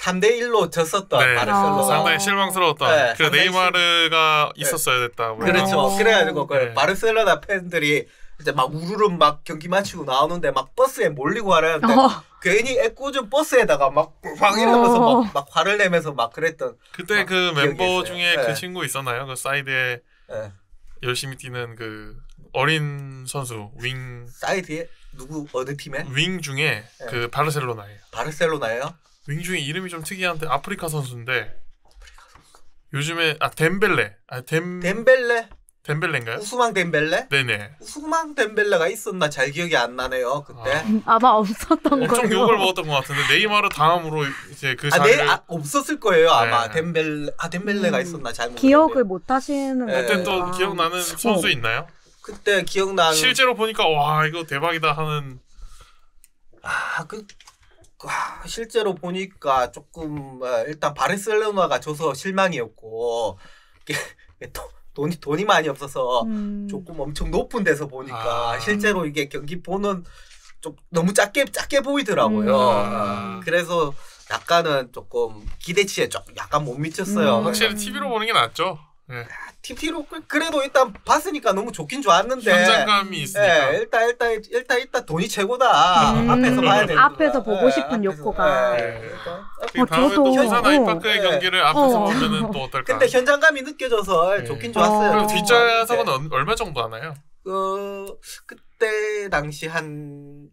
3대1로 졌었던 바르셀로나. 상당히 실망스러웠던. 그 네이마르가 있었어야 됐다. 그렇죠. 그래가지고 바르셀로나 팬들이 이제 막 우르르 막 경기 마치고 나오는데 막 버스에 몰리고 하려는데 괜히 애꿎은 버스에다가 막 이러면서 막 화를 내면서 막 그랬던. 그때 그 멤버 중에 그 친구 있었나요? 그 사이드에 열심히 뛰는 그 어린 선수 윙. 사이드에 누구 어느 팀에? 윙 중에 그 바르셀로나예요. 바르셀로나예요? 윙 중에 이름이 좀 특이한데 아프리카 선수인데 요즘에 덴벨레인가요? 우스망 덴벨레? 네네. 우스망 덴벨레가 있었나 잘 기억이 안 나네요 그때. 아마 없었던 거예요. 엄청 욕을 먹었던 것 같은데 네이마르 다음으로 이제 그 자리를 없었을 거예요 아마. 덴벨레가 있었나 잘 모르겠는데. 기억을 못 하시는 거예요. 그때 또 기억나는 선수 있나요? 그때 기억나는 실제로 보니까 와 이거 대박이다 하는. 실제로 보니까 조금 일단 바르셀로나가 져서 실망이었고 돈이 많이 없어서 조금 엄청 높은 데서 보니까 실제로 이게 경기 보는 좀 너무 작게 보이더라고요. 그래서 약간은 조금 기대치에 좀 약간 못 미쳤어요. 확실히 TV로 보는 게 낫죠. TT로 그래도 일단 봤으니까 너무 좋긴 좋았는데 현장감이 있으니까. 예, 일단 돈이 최고다. 앞에서 봐야 돼. 앞에서 보고 싶은 욕구가. 다음에 저도 또 부산 아이파크의 경기를 앞에서 보면은 또 어떨까? 근데 현장감이 느껴져서 좋긴 좋았어요. 그럼 뒷좌석은 얼마 정도 하나요? 그때 당시 한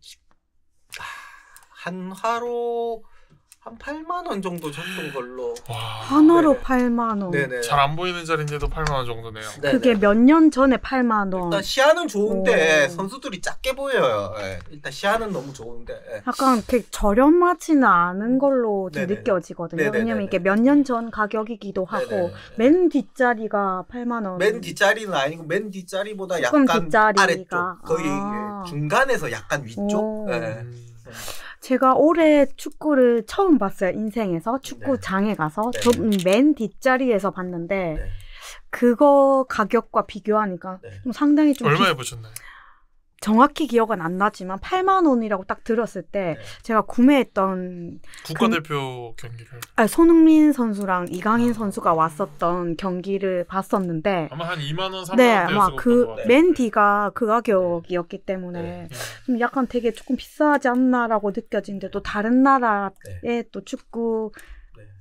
화로 한 8만 원 정도 줬던 걸로. 한화로 8만 원. 네네. 잘 안 보이는 자리인데도 8만 원 정도네요. 네네. 그게 몇 년 전에 8만 원. 일단 시야는 좋은데 선수들이 작게 보여요. 네. 일단 시야는 너무 좋은데. 네. 약간 이렇게 저렴하지는 않은 걸로 좀 느껴지거든요. 네네네네. 왜냐면 이게 몇 년 전 가격이기도 하고 네네네. 맨 뒷자리가 8만 원. 맨 뒷자리는 아니고 맨 뒷자리보다 약간 뒷자리가. 아래쪽 거의 중간에서 약간 위쪽. 네. 제가 올해 축구를 처음 봤어요. 인생에서 축구장에 가서 맨 뒷자리에서 봤는데 그거 가격과 비교하니까 좀 상당히 좀 얼마에 보셨나요? 정확히 기억은 안 나지만 8만 원이라고 딱 들었을 때 제가 구매했던 국가대표 경기를 손흥민 선수랑 이강인 선수가 왔었던 경기를 봤었는데 아마 한 2만 원, 3만 원대였을 아마 그 맨 뒤가 그 가격이었기 때문에 좀 약간 되게 조금 비싸지 않나라고 느껴지는데 또 다른 나라의 또 축구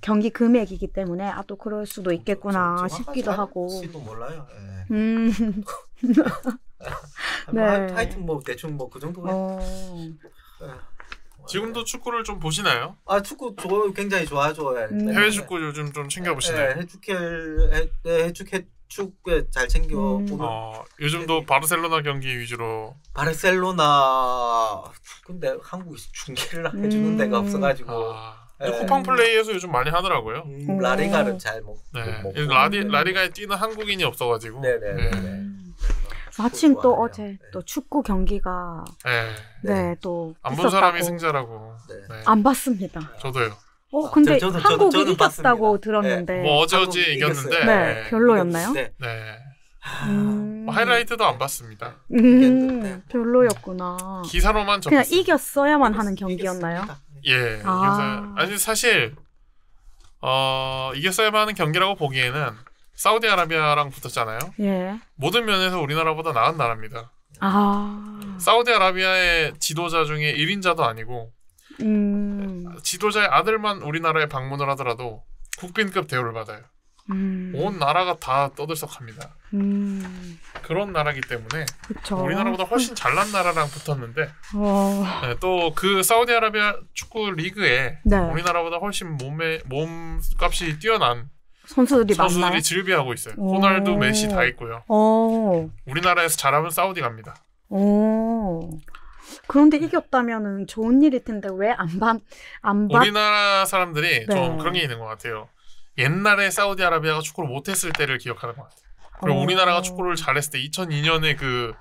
경기 금액이기 때문에 또 그럴 수도 있겠구나 싶기도 하고. 몰라요. 네. 하여튼 뭐 대충 뭐 그 정도. 지금도 축구를 좀 보시나요? 축구 굉장히 좋아하죠. 해외 축구 요즘 좀 챙겨 보시나요? 해축 잘 챙겨 보고. 요즘도 바르셀로나 경기 위주로. 바르셀로나 근데 한국에서 중계를 해주는 데가 없어가지고. 쿠팡 플레이에서 요즘 많이 하더라고요. 라리가를 잘 못. 라리가에 뛰는 한국인이 없어가지고. 네네. 마침 또 어제 또 축구 경기가 또 안 본 사람이 승자라고. 안 봤습니다. 저도요. 근데 한국이 이겼다고 들었는데. 뭐 어제 이겼는데. 별로였나요? 네. 하이라이트도 안 봤습니다. 별로였구나. 기사로만 그냥 이겼어야만 하는 경기였나요? 예. 아니 사실 이겼어야만 하는 경기라고 보기에는 사우디아라비아랑 붙었잖아요. 예. 모든 면에서 우리나라보다 나은 나라입니다. 사우디아라비아의 지도자 중에 1인자도 아니고 지도자의 아들만 우리나라에 방문을 하더라도 국빈급 대우를 받아요. 온 나라가 다 떠들썩합니다. 그런 나라기 때문에 그쵸. 우리나라보다 훨씬 잘난 나라랑 붙었는데 또 그 사우디아라비아 축구 리그에 우리나라보다 훨씬 몸값이 뛰어난 선수들이 즐비하고 있어요. 호날두, 메시 다 있고요. 우리나라에서 잘하면 사우디 갑니다. 그런데 이겼다면은 좋은 일일 텐데 왜 안 봤? 우리나라 사람들이 좀 그런 게 있는 것 같아요. 옛날에 사우디아라비아가 축구를 못했을 때를 기억하는 것 같아요. 그리고 우리나라가 축구를 잘했을 때 2002년에 그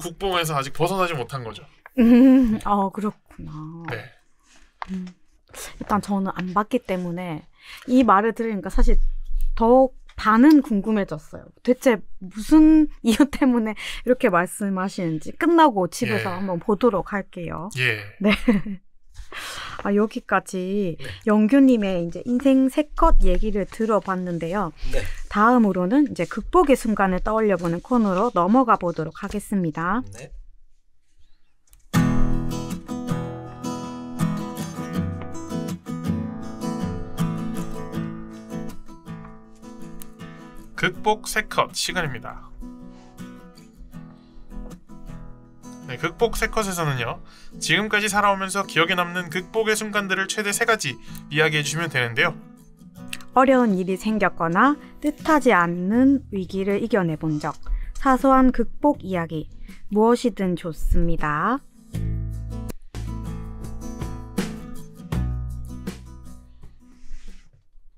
국뽕에서 아직 벗어나지 못한 거죠. 그렇구나. 네. 일단 저는 안 봤기 때문에 이 말을 들으니까 사실 더 반은 궁금해졌어요. 대체 무슨 이유 때문에 이렇게 말씀하시는지 끝나고 집에서 한번 보도록 할게요. 네. 여기까지 영규님의 이제 인생 3컷 얘기를 들어봤는데요. 다음으로는 이제 극복의 순간을 떠올려보는 코너로 넘어가 보도록 하겠습니다. 극복 3컷 시간입니다. 극복 3컷에서는요. 지금까지 살아오면서 기억에 남는 극복의 순간들을 최대 3가지 이야기해 주시면 되는데요. 어려운 일이 생겼거나 뜻하지 않는 위기를 이겨내본 적, 사소한 극복 이야기, 무엇이든 좋습니다.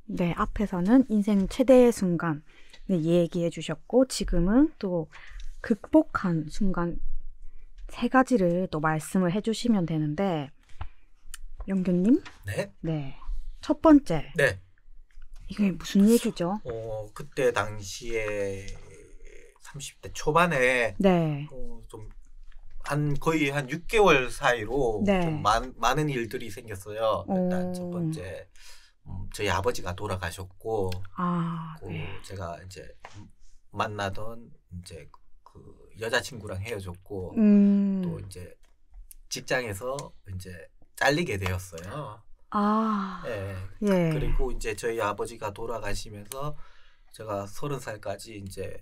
네, 앞에서는 인생 최대의 순간 얘기해 주셨고 지금은 또 극복한 순간 3가지를 또 말씀을 해주시면 되는데 영규님? 네. 첫 번째. 이게 무슨 얘기죠? 그때 당시에 30대 초반에 좀 거의 한 6개월 사이로 좀 많은 일들이 생겼어요. 일단 첫 번째 저희 아버지가 돌아가셨고, 제가 이제 만나던 이제 그 여자친구랑 헤어졌고, 또 이제 직장에서 이제 잘리게 되었어요. 네. 예. 그리고 이제 저희 아버지가 돌아가시면서 제가 30살까지 이제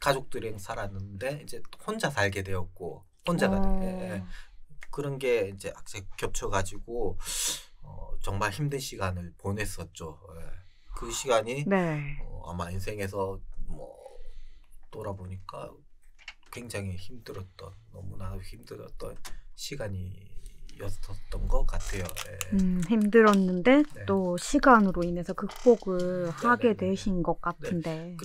가족들이랑 살았는데 이제 혼자 살게 되었고, 혼자가 그런 게 이제 겹쳐가지고 정말 힘든 시간을 보냈었죠. 그 시간이 아마 인생에서 뭐 돌아보니까 굉장히 힘들었던, 너무나 힘들었던 시간이었던 것 같아요. 힘들었는데 또 시간으로 인해서 극복을 하게 되신 것 같은데.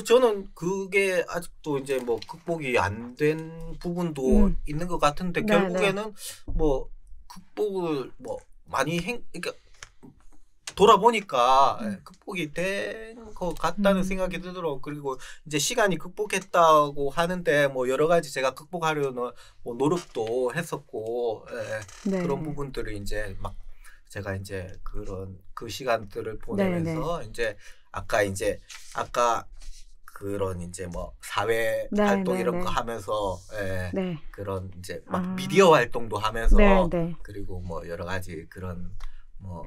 저는 그게 아직도 이제 뭐 극복이 안 된 부분도 있는 것 같은데 결국에는 뭐 극복을 뭐 많이 그러니까 돌아보니까 극복이 된 것 같다는 생각이 들더라고요. 그리고 이제 시간이 극복했다고 하는데 뭐 여러 가지 제가 극복하려는 뭐 노력도 했었고 그런 부분들을 이제 막 제가 이제 그 시간들을 보내면서 이제 아까 그런 이제 뭐 사회 활동 이런 거 하면서 그런 이제 막 미디어 활동도 하면서 그리고 뭐 여러 가지 그런 뭐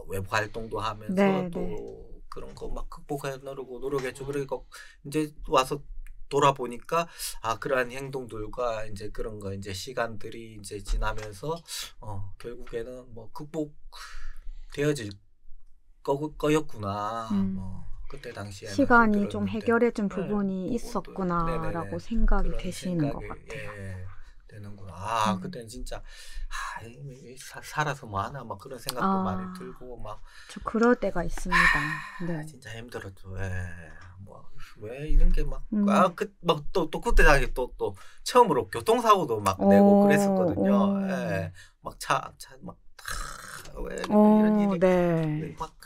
외부 활동도 하면서 또 그런 거 막 극복하려고 노력했죠. 그리고 이제 와서 돌아보니까 그러한 행동들과 이제 그런 거 이제 시간들이 이제 지나면서 결국에는 뭐 극복되어질 거였구나. 그때 당시에 시간이 좀 해결해준 부분이 있었구나라고 생각이 되시는 것 같아요. 되는구나. 그때는 진짜 살아서 뭐 하나 막 그런 생각도 많이 들고 막. 저 그럴 때가 있습니다. 진짜 힘들었죠. 뭐 왜 이런 게 막 또 그때 당시 또 처음으로 교통사고도 막 내고 그랬었거든요. 막 왜 이런 일이 막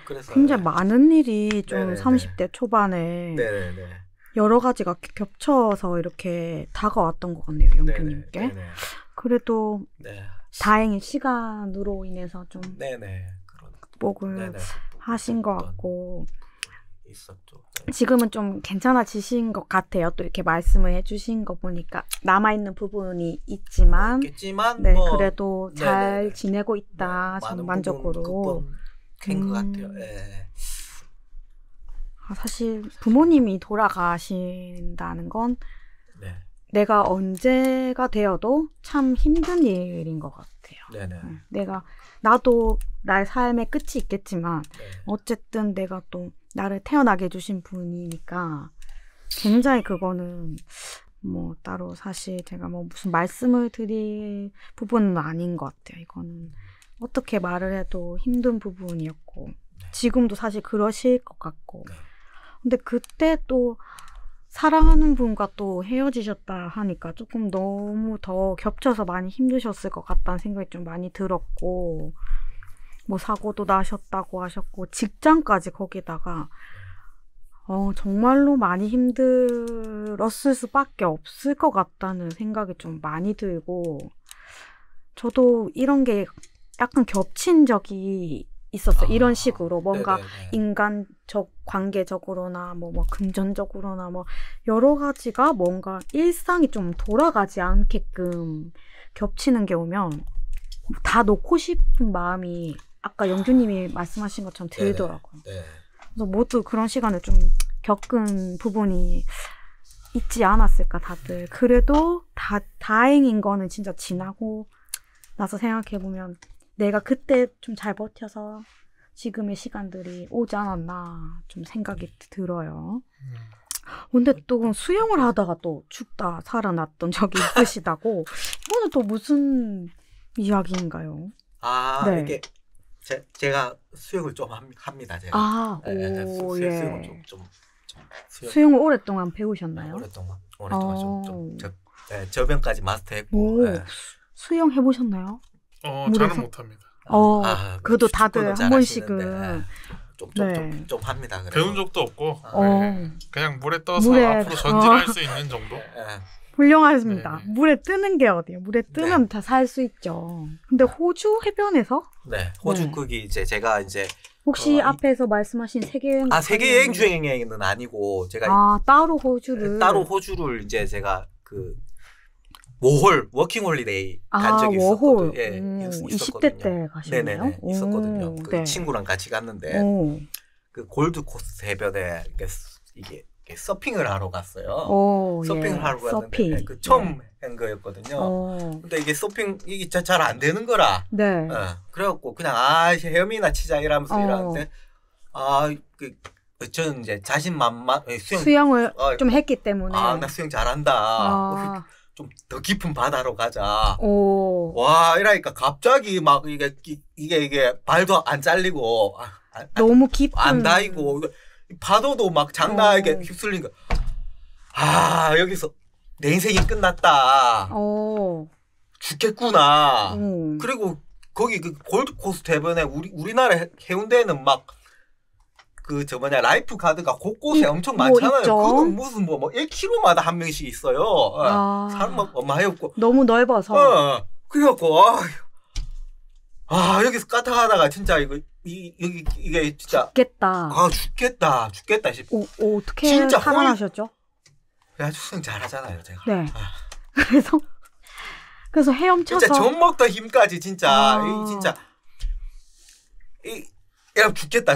그래서 굉장히 많은 일이 좀 30대 초반에 여러 가지가 겹쳐서 이렇게 다가왔던 것 같네요, 영규님께. 그래도 다행히 시간으로 인해서 좀 극복을 하신 것 같고 있었죠. 지금은 좀 괜찮아지신 것 같아요. 또 이렇게 말씀을 해주신 거 보니까 남아있는 부분이 있지만 뭐, 그래도 잘 지내고 있다, 전반적으로. 된 것 같아요. 사실 부모님이 돌아가신다는 건 내가 언제가 되어도 참 힘든 일인 것 같아요. 나도 나의 삶의 끝이 있겠지만 어쨌든 내가 또 나를 태어나게 해주신 분이니까 굉장히 그거는 뭐 따로 사실 제가 뭐 무슨 말씀을 드릴 부분은 아닌 것 같아요. 이거는 어떻게 말을 해도 힘든 부분이었고 지금도 사실 그러실 것 같고 근데 그때 또 사랑하는 분과 또 헤어지셨다 하니까 조금 너무 더 겹쳐서 많이 힘드셨을 것 같다는 생각이 좀 많이 들었고 뭐 사고도 나셨다고 하셨고 직장까지 거기다가 정말로 많이 힘들었을 수밖에 없을 것 같다는 생각이 좀 많이 들고 저도 이런 게 약간 겹친 적이 있었어요. 이런 식으로 뭔가 인간적 관계적으로나 뭐 금전적으로나 뭐 여러 가지가 뭔가 일상이 좀 돌아가지 않게끔 겹치는 게 오면 다 놓고 싶은 마음이 아까 영규님이 말씀하신 것처럼 들더라고요. 그래서 모두 그런 시간을 좀 겪은 부분이 있지 않았을까 다들. 그래도 다행인 거는 진짜 지나고 나서 생각해보면 내가 그때 좀 잘 버텨서 지금의 시간들이 오지 않았나 좀 생각이 들어요. 근데 또 수영을 하다가 또 죽다 살아났던 적이 있으시다고. 이거는 또 무슨 이야기인가요? 이게 제가 수영을 좀 합니다. 제가. 수영을 좀 수영을 오랫동안 배우셨나요? 오랫동안 저변까지 마스터했고. 수영 해보셨나요? 저는 못합니다. 그래도 다들 한 번씩은 좀 합니다. 그래도. 배운 적도 없고 그냥 물에 떠서 앞으로 전진할 수 있는 정도. 훌륭하십니다. 네. 물에 뜨는 게 어디예요? 물에 뜨면 네. 다 살 수 있죠. 근데 호주 해변에서? 네, 호주 네. 거기 이제 제가 이제 혹시 앞에서 말씀하신 세계여행? 세계여행 주행은 아니고 제가 따로 호주를 이제 제가 그 워홀 워킹홀리데이 간 적이 워홀. 있었거든요. 20대 때 가셨나요? 네네네 있었거든요. 그 네. 친구랑 같이 갔는데 그 골드코스트 해변에 이게 서핑을 하러 갔어요. 서핑을 하러 갔는데 그 처음 한 거였거든요. 근데 이게 서핑 이게 잘 안 되는 거라. 네. 그래갖고 그냥 헤엄이나 치자 이러면서 이러는데 저는 이제 자신만만 수영을 좀 했기 때문에 나 수영 잘한다. 좀 더 깊은 바다로 가자. 와 이러니까 갑자기 막 이게 발도 안 잘리고 너무 깊은 안 닿이고 파도도 막 장난하게 휩쓸린 거. 여기서 내 인생이 끝났다. 죽겠구나. 그리고 거기 그 골드코스트 해변에 우리나라 해운대에는 막 그 라이프 가드가 곳곳에 엄청 많잖아요. 그건 무슨 뭐 1km마다 한 명씩 있어요. 사람 막 많이 없고 너무 넓어서. 그래갖고 여기서 까딱하다가 진짜 이게 진짜 죽겠다 싶어. 어떻게 진짜 살아나셨죠? 아주 수영 잘하잖아요, 제가. 네. 그래서 헤엄쳐서 진짜 젖먹던 힘까지 진짜 죽겠다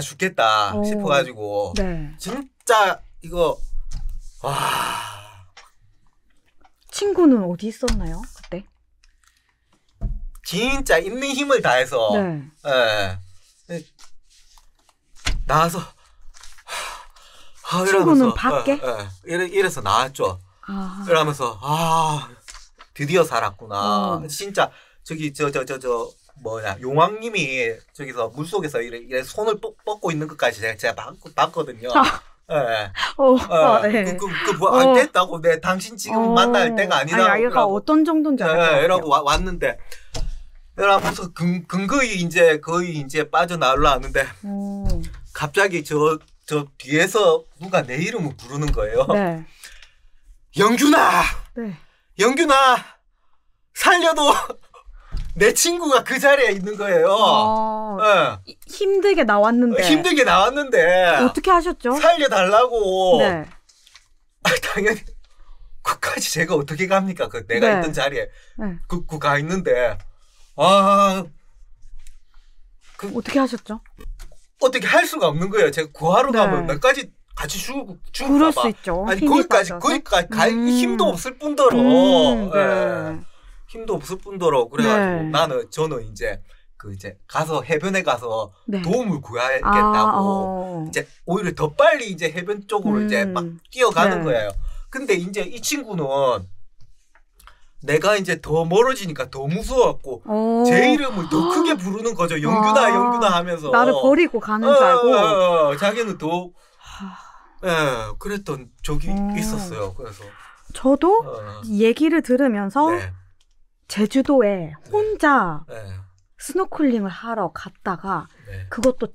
싶어가지고 진짜 이거 친구는 어디 있었나요 그때? 진짜 있는 힘을 다해서 나와서 친구는 밖에? 이래서 나왔죠. 이러면서 드디어 살았구나. 진짜 저기 용왕님이 저기서 물속에서 이래 손을 뻗고 있는 것까지 제가 봤거든요. 네. 안 됐다고 당신 지금 만날 때가 아니다. 얘가 어떤 정도인지 알아요. 이러고 왔는데 이러면서 근거의 거의 이제 빠져나오려는데 갑자기 저 뒤에서 누가 내 이름을 부르는 거예요. 네. 영균아, 네. 영균아, 살려도 내 친구가 그 자리에 있는 거예요. 힘들게 나왔는데 어떻게 하셨죠? 살려달라고. 네. 당연히 그까지 제가 어떻게 갑니까? 내가 있던 자리에 가 있는데 어떻게 하셨죠? 어떻게 할 수가 없는 거예요. 제가 구하러 가면 나까지 같이 죽을까 그럴 봐. 수 있죠. 아니 거기까지 갈 힘도 없을 뿐더러. 힘도 없을 뿐더러 그래가지고 저는 이제 가서 해변에 가서 도움을 구해야겠다고 이제 오히려 더 빨리 이제 해변 쪽으로 이제 막 뛰어가는 거예요. 근데 이제 이 친구는 내가 이제 더 멀어지니까 더 무서웠고 제 이름을 더 크게 부르는 거죠. 영균아 영균아 하면서 나를 버리고 가는 줄 알고 자기는 더 그랬던 적이 있었어요. 그래서 저도 얘기를 들으면서 제주도에 혼자 스노클링을 하러 갔다가 그것도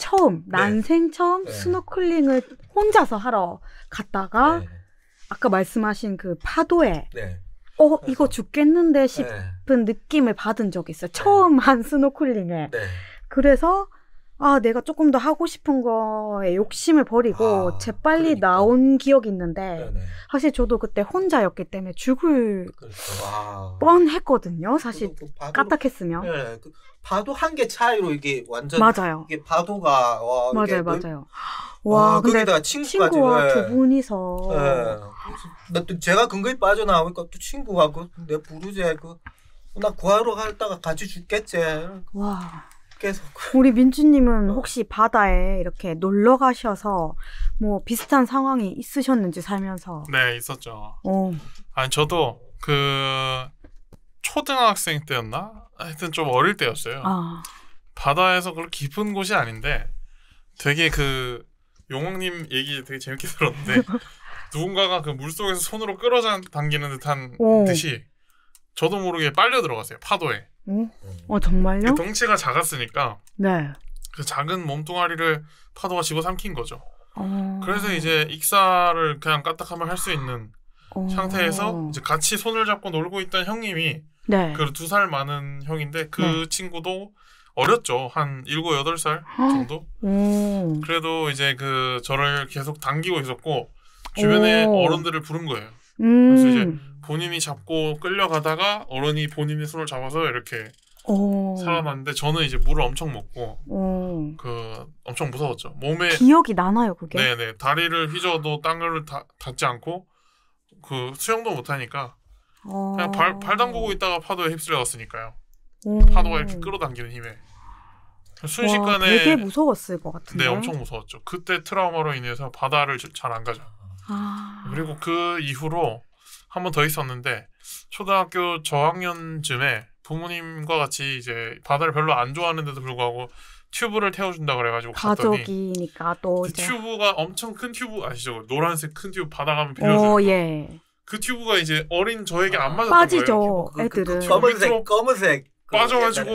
난생 처음 스노클링을 혼자서 하러 갔다가 아까 말씀하신 그 파도에 이거 죽겠는데 싶은 느낌을 받은 적이 있어요. 처음 한 스노클링에. 그래서 내가 조금 더 하고 싶은 거에 욕심을 버리고 재빨리 나온 기억이 있는데 사실 저도 그때 혼자였기 때문에 죽을 뻔했거든요. 사실 까딱했으면. 파도 한 개 차이로 이게 완전 맞아요. 이게 파도가 맞아요. 와, 근데 거기다 친구와 두 분이서 또 제가 근거에 빠져나오니까 또 친구가 내 부르제 나 구하러 갔다가 같이 죽겠지. 와. 계속. 우리 민주님은 혹시 바다에 이렇게 놀러 가셔서 뭐 비슷한 상황이 있으셨는지 살면서? 네, 있었죠. 아니 저도 초등학생 때였나? 하여튼 좀 어릴 때였어요. 바다에서 그렇게 깊은 곳이 아닌데 되게 용왕님 얘기 되게 재밌게 들었는데 누군가가 그 물속에서 손으로 끌어당기는 듯한 듯이 저도 모르게 빨려 들어갔어요. 파도에. 정말요? 덩치가 작았으니까 그 작은 몸뚱아리를 파도가 집어삼킨 거죠. 그래서 이제 익사를 그냥 까딱하면 할 수 있는 상태에서 이제 같이 손을 잡고 놀고 있던 형님이 네. 그 2살 많은 형인데 그 친구도 어렸죠. 한 7, 8살 정도? 그래도 이제 저를 계속 당기고 있었고 주변에 어른들을 부른 거예요. 그래서 이제 본인이 잡고 끌려가다가 어른이 본인의 손을 잡아서 이렇게 살아났는데 저는 이제 물을 엄청 먹고 엄청 무서웠죠. 몸에 기억이 나나요 그게? 네네. 다리를 휘저어도 땅을 닿지 않고 수영도 못하니까 그냥 발 담그고 있다가 파도에 휩쓸려갔으니까요. 파도가 이렇게 끌어당기는 힘에 순식간에 되게 무서웠을 것 같은데. 네, 엄청 무서웠죠. 그때 트라우마로 인해서 바다를 잘 안 가죠. 그리고 그 이후로 한 번 더 있었는데 초등학교 저학년쯤에 부모님과 같이 이제 바다를 별로 안 좋아하는데도 불구하고 튜브를 태워준다 그래가지고 갔더니 가족이니까 또 그 튜브가 엄청 큰 튜브 아시죠? 노란색 큰 튜브 바다 가면 빌려주는 예. 그 튜브가 이제 어린 저에게 안 맞았던 빠지죠, 거예요. 애들은. 검은색 빠져가지고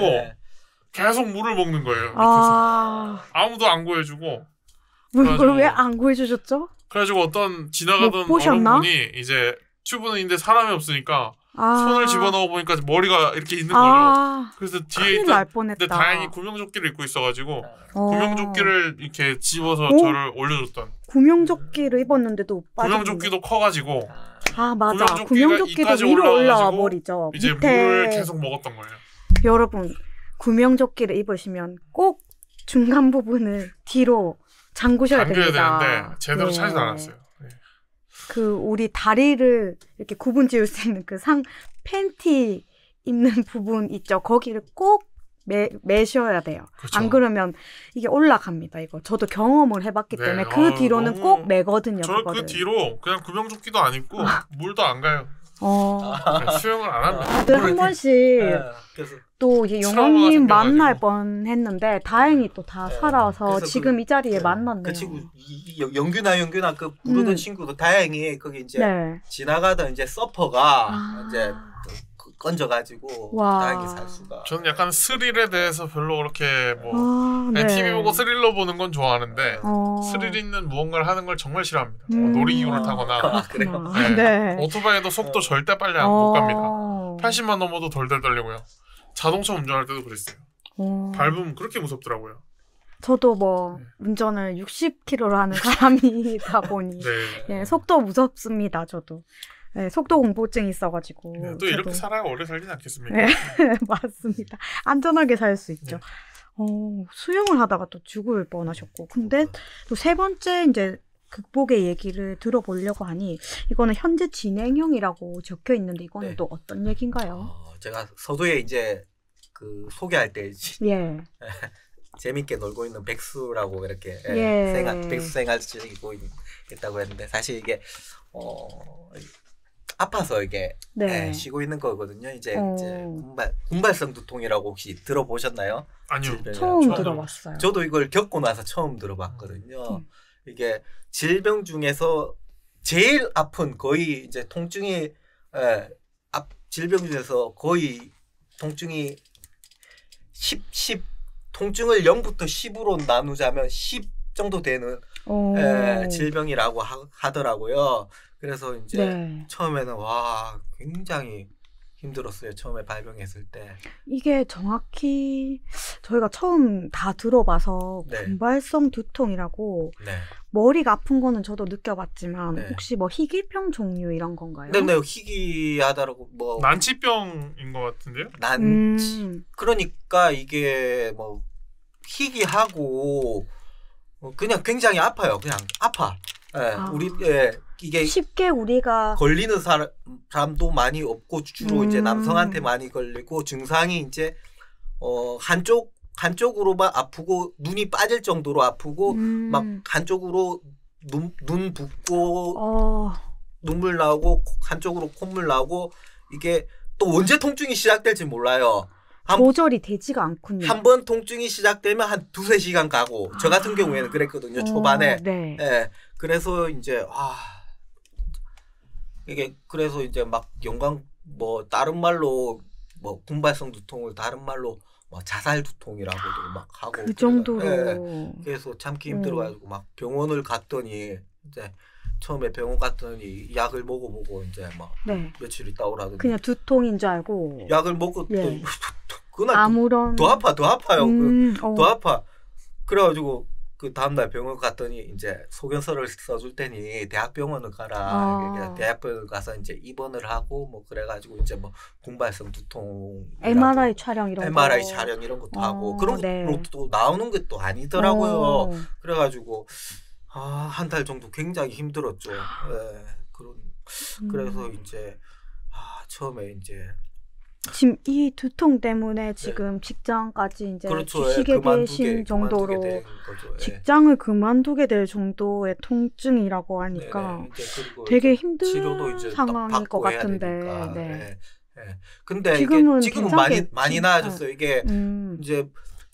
계속 물을 먹는 거예요. 밑에서. 아무도 안 구해주고. 왜 안 구해주셨죠? 그래가지고 어떤 지나가던 어른분이 이제 튜브는 있는데 사람이 없으니까 손을 집어넣어 보니까 머리가 이렇게 있는 거죠. 그래서 뒤에 근데 다행히 구명조끼를 입고 있어가지고 구명조끼를 이렇게 집어서 저를 올려줬던. 구명조끼를 입었는데도 구명조끼도 커가지고. 맞아. 구명조끼도 위로 올라와 버리죠. 이제 물을 계속 먹었던 거예요. 여러분 구명조끼를 입으시면 꼭 중간 부분을 뒤로 잠그셔야 됩니다. 되는데 제대로 차지도 않았어요. 우리 다리를 이렇게 구분 지을 수 있는 팬티 입는 부분 있죠. 거기를 꼭 매셔야 돼요. 그렇죠. 안 그러면 이게 올라갑니다. 이거 저도 경험을 해봤기 때문에 그 뒤로는 꼭 매거든요. 저는 그 뒤로 그냥 구명조끼도 안 입고 물도 안 가요. 수영을 안 합니다. 한 번씩 또 영원님 만날 뻔했는데 다행히 또 다 살아서 지금 이 자리에 만났네요. 그 친구 영균아 그 부르던 친구도 다행히 거기 이제 지나가던 이제 서퍼가 이제 건져가지고 다행히 살 수가. 저는 약간 스릴에 대해서 별로 그렇게 TV 보고 스릴러 보는 건 좋아하는데 스릴 있는 무언가를 하는 걸 정말 싫어합니다. 놀이기구를 타거나. 그래요? 네. 오토바이도 속도 절대 빨리 못 갑니다. 80만 넘어도 덜덜 떨리고요. 자동차 운전할 때도 그랬어요. 밟으면 그렇게 무섭더라고요. 저도 운전을 60km로 하는 사람이다 보니 속도 무섭습니다. 저도. 네, 속도 공포증이 있어가지고. 또 이렇게 살아야 오래 살진 않겠습니까? 네, 맞습니다. 안전하게 살 수 있죠. 수영을 하다가 또 죽을 뻔하셨고. 근데 또 3번째 이제 극복의 얘기를 들어보려고 하니 이거는 현재 진행형이라고 적혀 있는데 이거는 또 어떤 얘기인가요? 제가 서두에 이제 소개할 때 재밌게 놀고 있는 백수라고 이렇게 백수 생활 즐기고 있다고 했는데 사실 이게 아파서 이게 쉬고 있는 거거든요. 이제 군발성 두통이라고 혹시 들어보셨나요? 아니요. 처음 들어봤어요. 저도 이걸 겪고 나서 처음 들어봤거든요. 이게 질병 중에서 제일 아픈 거의 이제 통증이 질병 중에서 거의 통증이 10 통증을 0부터 10으로 나누자면 10 정도 되는 질병이라고 하더라고요. 그래서 이제 처음에는 굉장히 힘들었어요. 처음에 발병했을 때. 이게 정확히 저희가 처음 다 들어봐서 군발성 두통이라고 머리가 아픈 거는 저도 느껴봤지만 혹시 희귀병 종류 이런 건가요? 네, 희귀하다라고 난치병인 것 같은데요? 그러니까 이게 희귀하고 그냥 굉장히 아파요. 그냥 아파. 이게 쉽게 우리가 걸리는 사람도 많이 없고 주로 이제 남성한테 많이 걸리고 증상이 이제 한쪽으로만 아프고 눈이 빠질 정도로 아프고 막 한쪽으로 눈 붓고 눈물 나오고 한쪽으로 콧물 나오고 이게 또 언제 통증이 시작될지 몰라요. 조절이 되지가 않군요. 한 번 통증이 시작되면 한 2-3시간 가고 저 같은 경우에는 그랬거든요. 초반에. 그래서 이제 이게 그래서 이제 막 다른 말로 군발성 두통을 다른 말로 자살 두통이라고도 막 하고 그 정도로 그래서 참기 힘들어가지고 막 병원을 갔더니 이제 처음에 병원 갔더니 약을 먹어보고 이제 막 네. 며칠 있다 오라더니 그냥 두통인 줄 알고 약을 먹고 예. 또 그날 아무런 더 아파요. 더 아파. 그래가지고 그 다음날 병원 갔더니 이제 소견서를 써줄 테니 대학병원을 가라. 대학병원 가서 이제 입원을 하고 뭐 그래가지고 이제 뭐 공발성 두통, MRI 촬영 이런 MRI 촬영 이런 것도 하고 그런 네. 것도 나오는 게 또 아니더라고요. 그래가지고 한 달 정도 굉장히 힘들었죠. 네, 그래서 이제 처음에 이제 지금 이 두통 때문에 지금 네. 직장까지 이제 그렇죠. 주시게 되신 정도로 직장을 그만두게 될 정도의 통증이라고 하니까 되게 힘든 상황일 것 같은데. 네. 네. 네. 근데 지금은 많이 나아졌어요. 이게 이제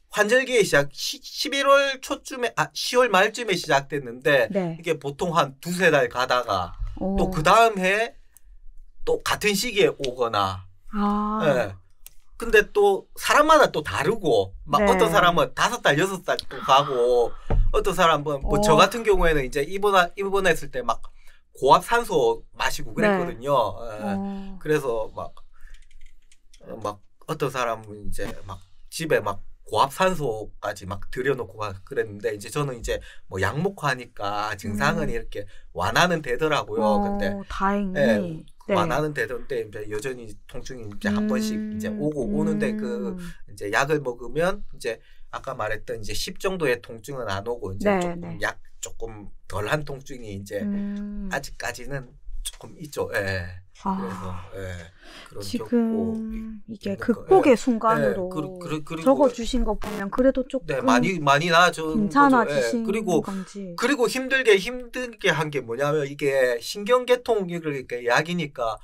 환절기에 11월 초쯤에 10월 말쯤에 시작됐는데 네. 이게 보통 한 2-3달 가다가 또 그 다음 해 또 같은 시기에 오거나 네. 근데 또 사람마다 또 다르고 막 네. 어떤 사람은 5달, 6달 또 가고 어떤 사람은 뭐 저 같은 경우에는 이제 입원했을 때 막 고압 산소 마시고 그랬거든요. 네. 그래서 막 어떤 사람은 이제 막 집에 막 고압 산소까지 막 들여놓고 그랬는데 이제 저는 이제 뭐 약 먹고 하니까 증상은 이렇게 완화는 되더라고요. 근데 다행히 네. 완화는 되던데 이제 여전히 통증이 이제 한 번씩 이제 오는데 그 이제 약을 먹으면 이제 아까 말했던 이제 10 정도의 통증은 안 오고 이제 조금 조금 덜한 통증이 이제 아직까지는 조금 있죠. 예. 그래서 그런 지금 이게 극복의 순간으로 적어주신 거 보면 그래도 조금 많이 나아져 괜찮아지신 그리고 힘들게 한 게 뭐냐면 이게 신경계통 이렇게 약이니까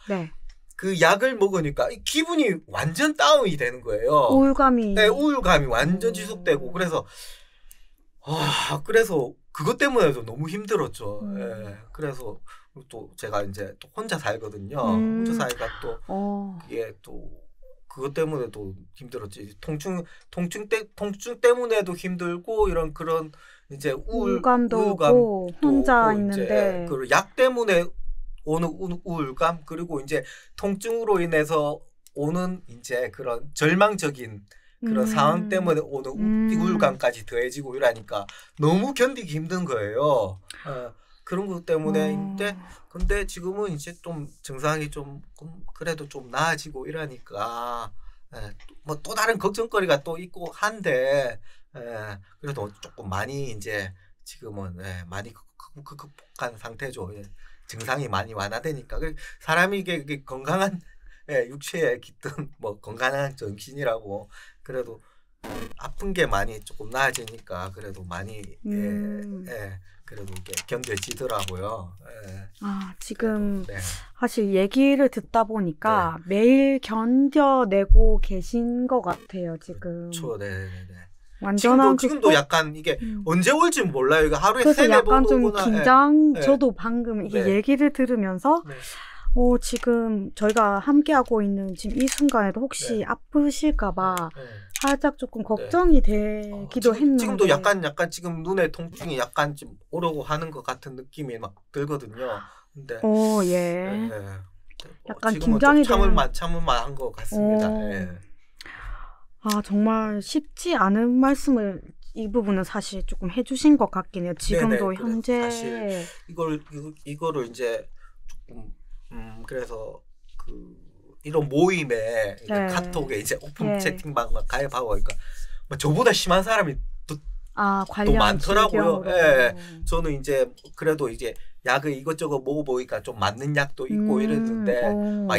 그 약을 먹으니까 기분이 완전 다운이 되는 거예요. 우울감이 완전 지속되고 그래서 그것 때문에도 너무 힘들었죠. 그래서 또 제가 이제 또 혼자 살거든요. 혼자 살니까 또 이게 또 그것 때문에도 힘들었지. 통증 때문에도 힘들고 그런 이제 우울감도 오고 혼자 있는데 그 약 때문에 오는 우울감 그리고 이제 통증으로 인해서 오는 이제 그런 절망적인 그런 상황 때문에 오는 우울감까지 더해지고 이러니까 너무 견디기 힘든 거예요. 그런 것 때문에인데 근데 지금은 이제 좀 증상이 좀 그래도 좀 나아지고 이러니까 뭐 또 다른 걱정거리가 또 있고 한데 그래도 조금 많이 이제 지금은 많이 극복한 상태죠. 증상이 많이 완화되니까 사람이 이게 건강한 육체에 깃든 뭐 건강한 정신이라고 그래도 아픈 게 많이 조금 나아지니까 그래도 많이 그래도 이게 견뎌지더라고요. 지금 사실 얘기를 듣다 보니까 매일 견뎌내고 계신 것 같아요. 지금. 그렇죠. 네. 완전한 지금도 약간 이게 언제 올지 몰라요. 이거 하루에 그래서 3-4번 약간 좀 오거나. 긴장. 저도 방금 이게 얘기를 들으면서 지금 저희가 함께하고 있는 지금 이 순간에도 혹시 아프실까봐 살짝 조금 걱정이 되기도 했는데 지금도 약간 지금 눈에 통증이 약간 좀 오려고 하는 것 같은 느낌이 막 들거든요. 근데 약간 긴장이 참을만 한 것 같습니다. 정말 쉽지 않은 말씀을 이 부분은 사실 조금 해주신 것 같긴 해요. 지금도 현재 사실 이거를 이제 조금 그래서 이런 모임에 카톡에 이제 오픈 채팅방 가입하고 그러니까 뭐 저보다 심한 사람이 또 많더라고요. 저는 이제 그래도 이제 약을 이것저것 먹어보니까 좀 맞는 약도 있고 이랬는데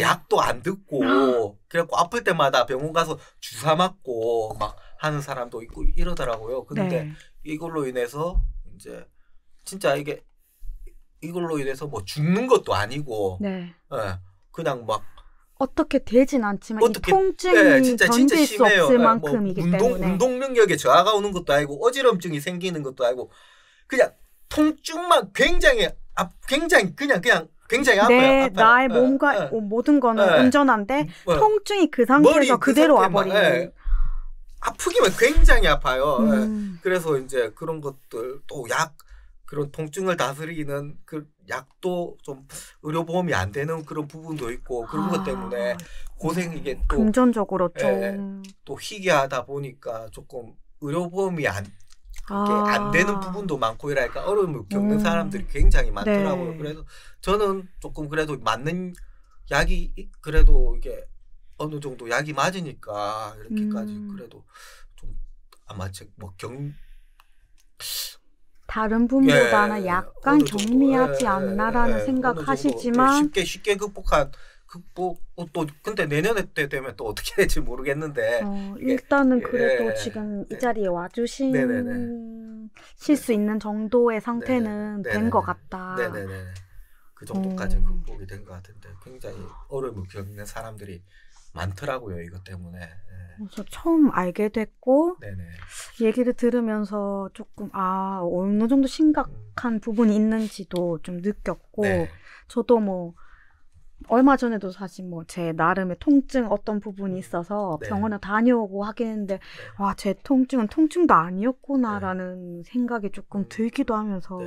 약도 안 듣고 그래갖고 아플 때마다 병원 가서 주사 맞고 막 하는 사람도 있고 이러더라고요. 근데 이걸로 인해서 이제 진짜 이걸로 인해서 뭐 죽는 것도 아니고 그냥 막 어떻게 되진 않지만 이 통증이 견딜 수 없을 만큼이기 때문에 운동 능력에 저하가 오는 것도 아니고 어지럼증이 생기는 것도 아니고 그냥 통증만 굉장히 아파요. 나의 몸과 모든 거는 온전한데 통증이 그 상태에서 그대로 와버리는 아프기만 굉장히 아파요. 그래서 이제 그런 것들 또 약 그런 통증을 다스리는 그 약도 좀 의료보험이 안 되는 그런 부분도 있고 그런 것 때문에 고생 이게 또 금전적으로 좀 또 희귀하다 보니까 조금 의료보험이 안 되는 부분도 많고 이러니까 어려움을 겪는 사람들이 굉장히 많더라고요. 네. 그래서 저는 조금 그래도 맞는 약이 그래도 이게 어느 정도 약이 맞으니까 이렇게까지 그래도 좀 아마 다른 분보다는 약간 경미하지 않나라는 생각하시지만 쉽게 극복 또 근데 내년에 때 되면 또 어떻게 될지 모르겠는데 일단은 그래도 지금 이 자리에 와주실 수 있는 정도의 상태는 된 것 같다. 네네네. 그 정도까지는 극복이 된 것 같은데 굉장히 어려움을 겪는 사람들이 많더라고요. 이것 때문에. 그래서 처음 알게 됐고 얘기를 들으면서 조금 어느 정도 심각한 부분이 있는지도 좀 느꼈고 저도 뭐 얼마 전에도 사실 뭐 제 나름의 통증 어떤 부분이 있어서 병원에 다녀오고 하긴 했는데 와, 제 통증은 통증도 아니었구나라는 생각이 조금 들기도 하면서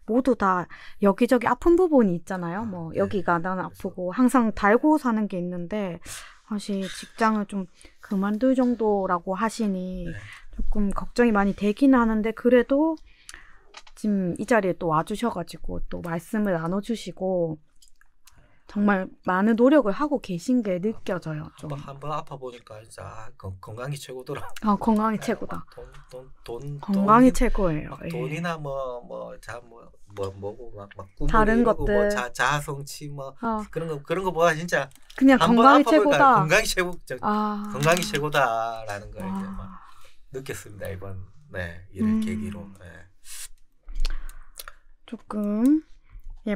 모두 다 여기저기 아픈 부분이 있잖아요. 뭐 여기가 나는 아프고 항상 달고 사는 게 있는데 사실 직장을 좀 그만둘 정도라고 하시니 조금 걱정이 많이 되긴 하는데 그래도 지금 이 자리에 또 와주셔가지고 또 말씀을 나눠주시고 정말 많은 노력을 하고 계신 게 느껴져요. 좀. 한번 아파 보니까 진짜 건강이 최고더라. 건강이 최고다. 돈 건강이 최고예요. 돈이나 뭐고 막 다른 것들 자아성취 그런 거 보아 진짜 그냥 건강이 최고다. 건강이 건강이 최고다라는 걸 이제 막 느꼈습니다. 이번 이를 계기로. 조금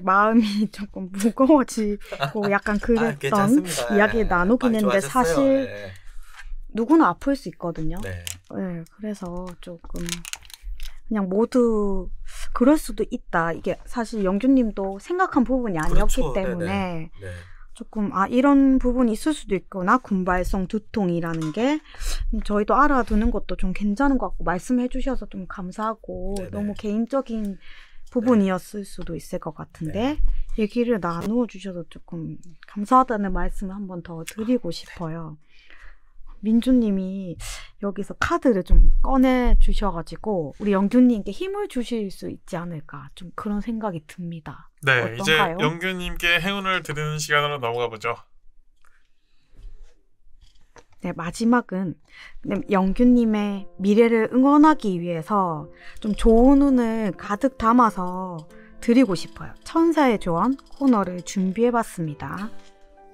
마음이 조금 무거워지고 약간 그랬던 이야기 나누긴 했는데 사실 누구나 아플 수 있거든요. 그래서 조금 그냥 모두 그럴 수도 있다. 이게 사실 영규님도 생각한 부분이 아니었기 때문에 조금 이런 부분이 있을 수도 있구나. 군발성 두통이라는 게 저희도 알아두는 것도 좀 괜찮은 것 같고 말씀해 주셔서 좀 감사하고 너무 개인적인 부분이었을 수도 있을 것 같은데 얘기를 나누어 주셔서 조금 감사하다는 말씀을 한 번 더 드리고 싶어요. 민주님이 여기서 카드를 좀 꺼내 주셔가지고 우리 영규님께 힘을 주실 수 있지 않을까 좀 그런 생각이 듭니다. 네, 어떤가요? 이제 영규님께 행운을 드리는 시간으로 넘어가 보죠. 네, 마지막은 영규님의 미래를 응원하기 위해서 좀 좋은 운을 가득 담아서 드리고 싶어요. 천사의 조언 코너를 준비해봤습니다.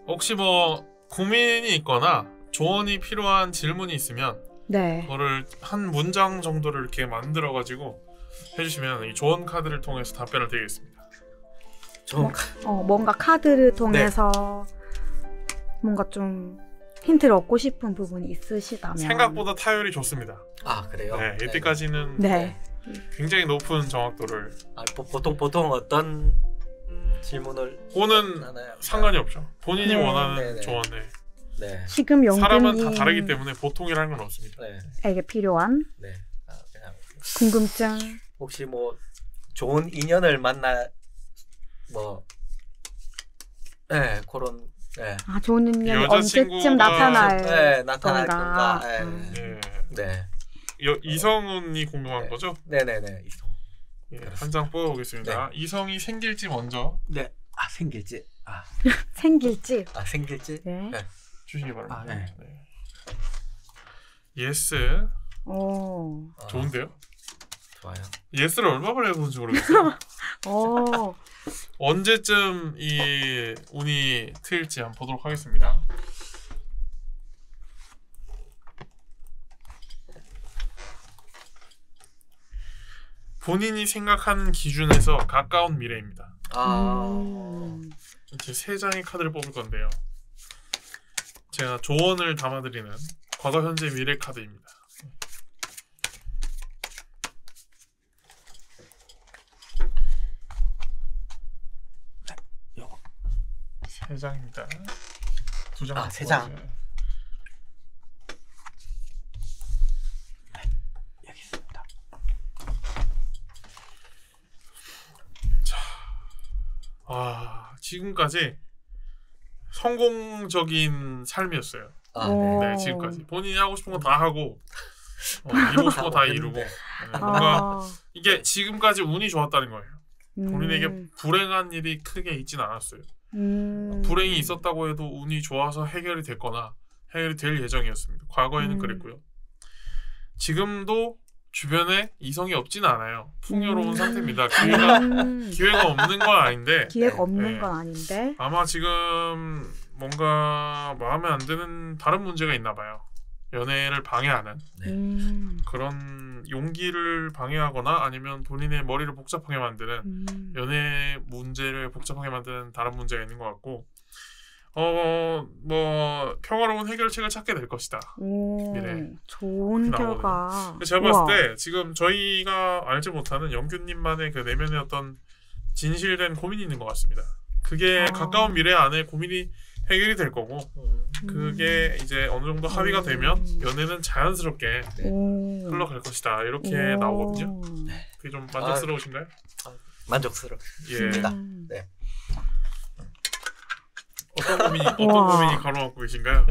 혹시 뭐 고민이 있거나 조언이 필요한 질문이 있으면 그거를 한 문장 정도를 이렇게 만들어가지고 해주시면 이 조언 카드를 통해서 답변을 드리겠습니다. 뭔가 카드를 통해서 뭔가 좀 힌트를 얻고 싶은 부분이 있으시다면 생각보다 타율이 좋습니다. 그래요? 네, 이때까지는 굉장히 높은 정확도를 보통 어떤 질문을 그거는 상관이 없죠. 본인이 원하는 조언에 지금 영규님 사람은 다 다르기 때문에 보통이라는 건 없습니다. 에게 필요한 그냥 궁금증 혹시 뭐 좋은 인연을 만나 그런 좋은 인연 언제쯤 나타날 건가? 이성운이 궁금한 거죠? 네네네. 이성. 한 장 뽑아보겠습니다. 이성이 생길지 먼저. 생길지. 생길지. 생길지. 주시기 바랍니다. 예스. 좋은데요? 좋아요. 예스를 얼마 만에 해보는지 모르겠어요. 언제쯤 이 운이 트일지 한번 보도록 하겠습니다. 본인이 생각하는 기준에서 가까운 미래입니다. 이제 3장의 카드를 뽑을 건데요. 제가 조언을 담아드리는 과거, 현재, 미래 카드입니다. 세 장입니다. 2장. 3장. 여기 있습니다. 지금까지 성공적인 삶이었어요. 네, 지금까지 본인이 하고 싶은 거 다 하고 이루고 싶은 거 다 이루고 뭔가 이게 지금까지 운이 좋았다는 거예요. 본인에게 불행한 일이 크게 있지는 않았어요. 불행이 있었다고 해도 운이 좋아서 해결이 됐거나 해결이 될 예정이었습니다. 과거에는 그랬고요. 지금도 주변에 이성이 없지는 않아요. 풍요로운 상태입니다. 기회가 없는 건 아닌데. 기회가 없는 건 아닌데. 아마 지금 뭔가 마음에 안 드는 다른 문제가 있나 봐요. 연애를 방해하는 그런 용기를 방해하거나 아니면 본인의 머리를 복잡하게 만드는 연애 문제를 복잡하게 만드는 다른 문제가 있는 것 같고 뭐 평화로운 해결책을 찾게 될 것이다. 미래. 좋은 결과. 제가 봤을 때 지금 저희가 알지 못하는 영규님만의 그 내면의 어떤 진실된 고민이 있는 것 같습니다. 그게 가까운 미래 안에 고민이 해결이 될 거고 그게 이제 어느 정도 합의가 되면 연애는 자연스럽게 흘러갈 것이다. 이렇게 나오거든요. 그게 좀 만족스러우신가요? 만족스럽습니다. 네. 어떤 고민이 가로막고 계신가요?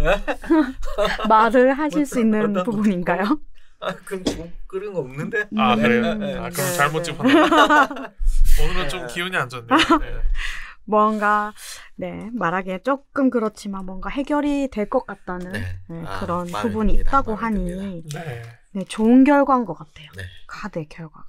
말을 하실 수 있는 부분인가요? 그런 거 없는데? 그래요? 그럼 잘못 짚었네요. 오늘은 좀 기운이 안 좋네요. 네. 뭔가 말하기에 조금 그렇지만 뭔가 해결이 될 것 같다는 그런 부분이 있다고 하니 좋은 결과인 것 같아요. 카드의 결과가.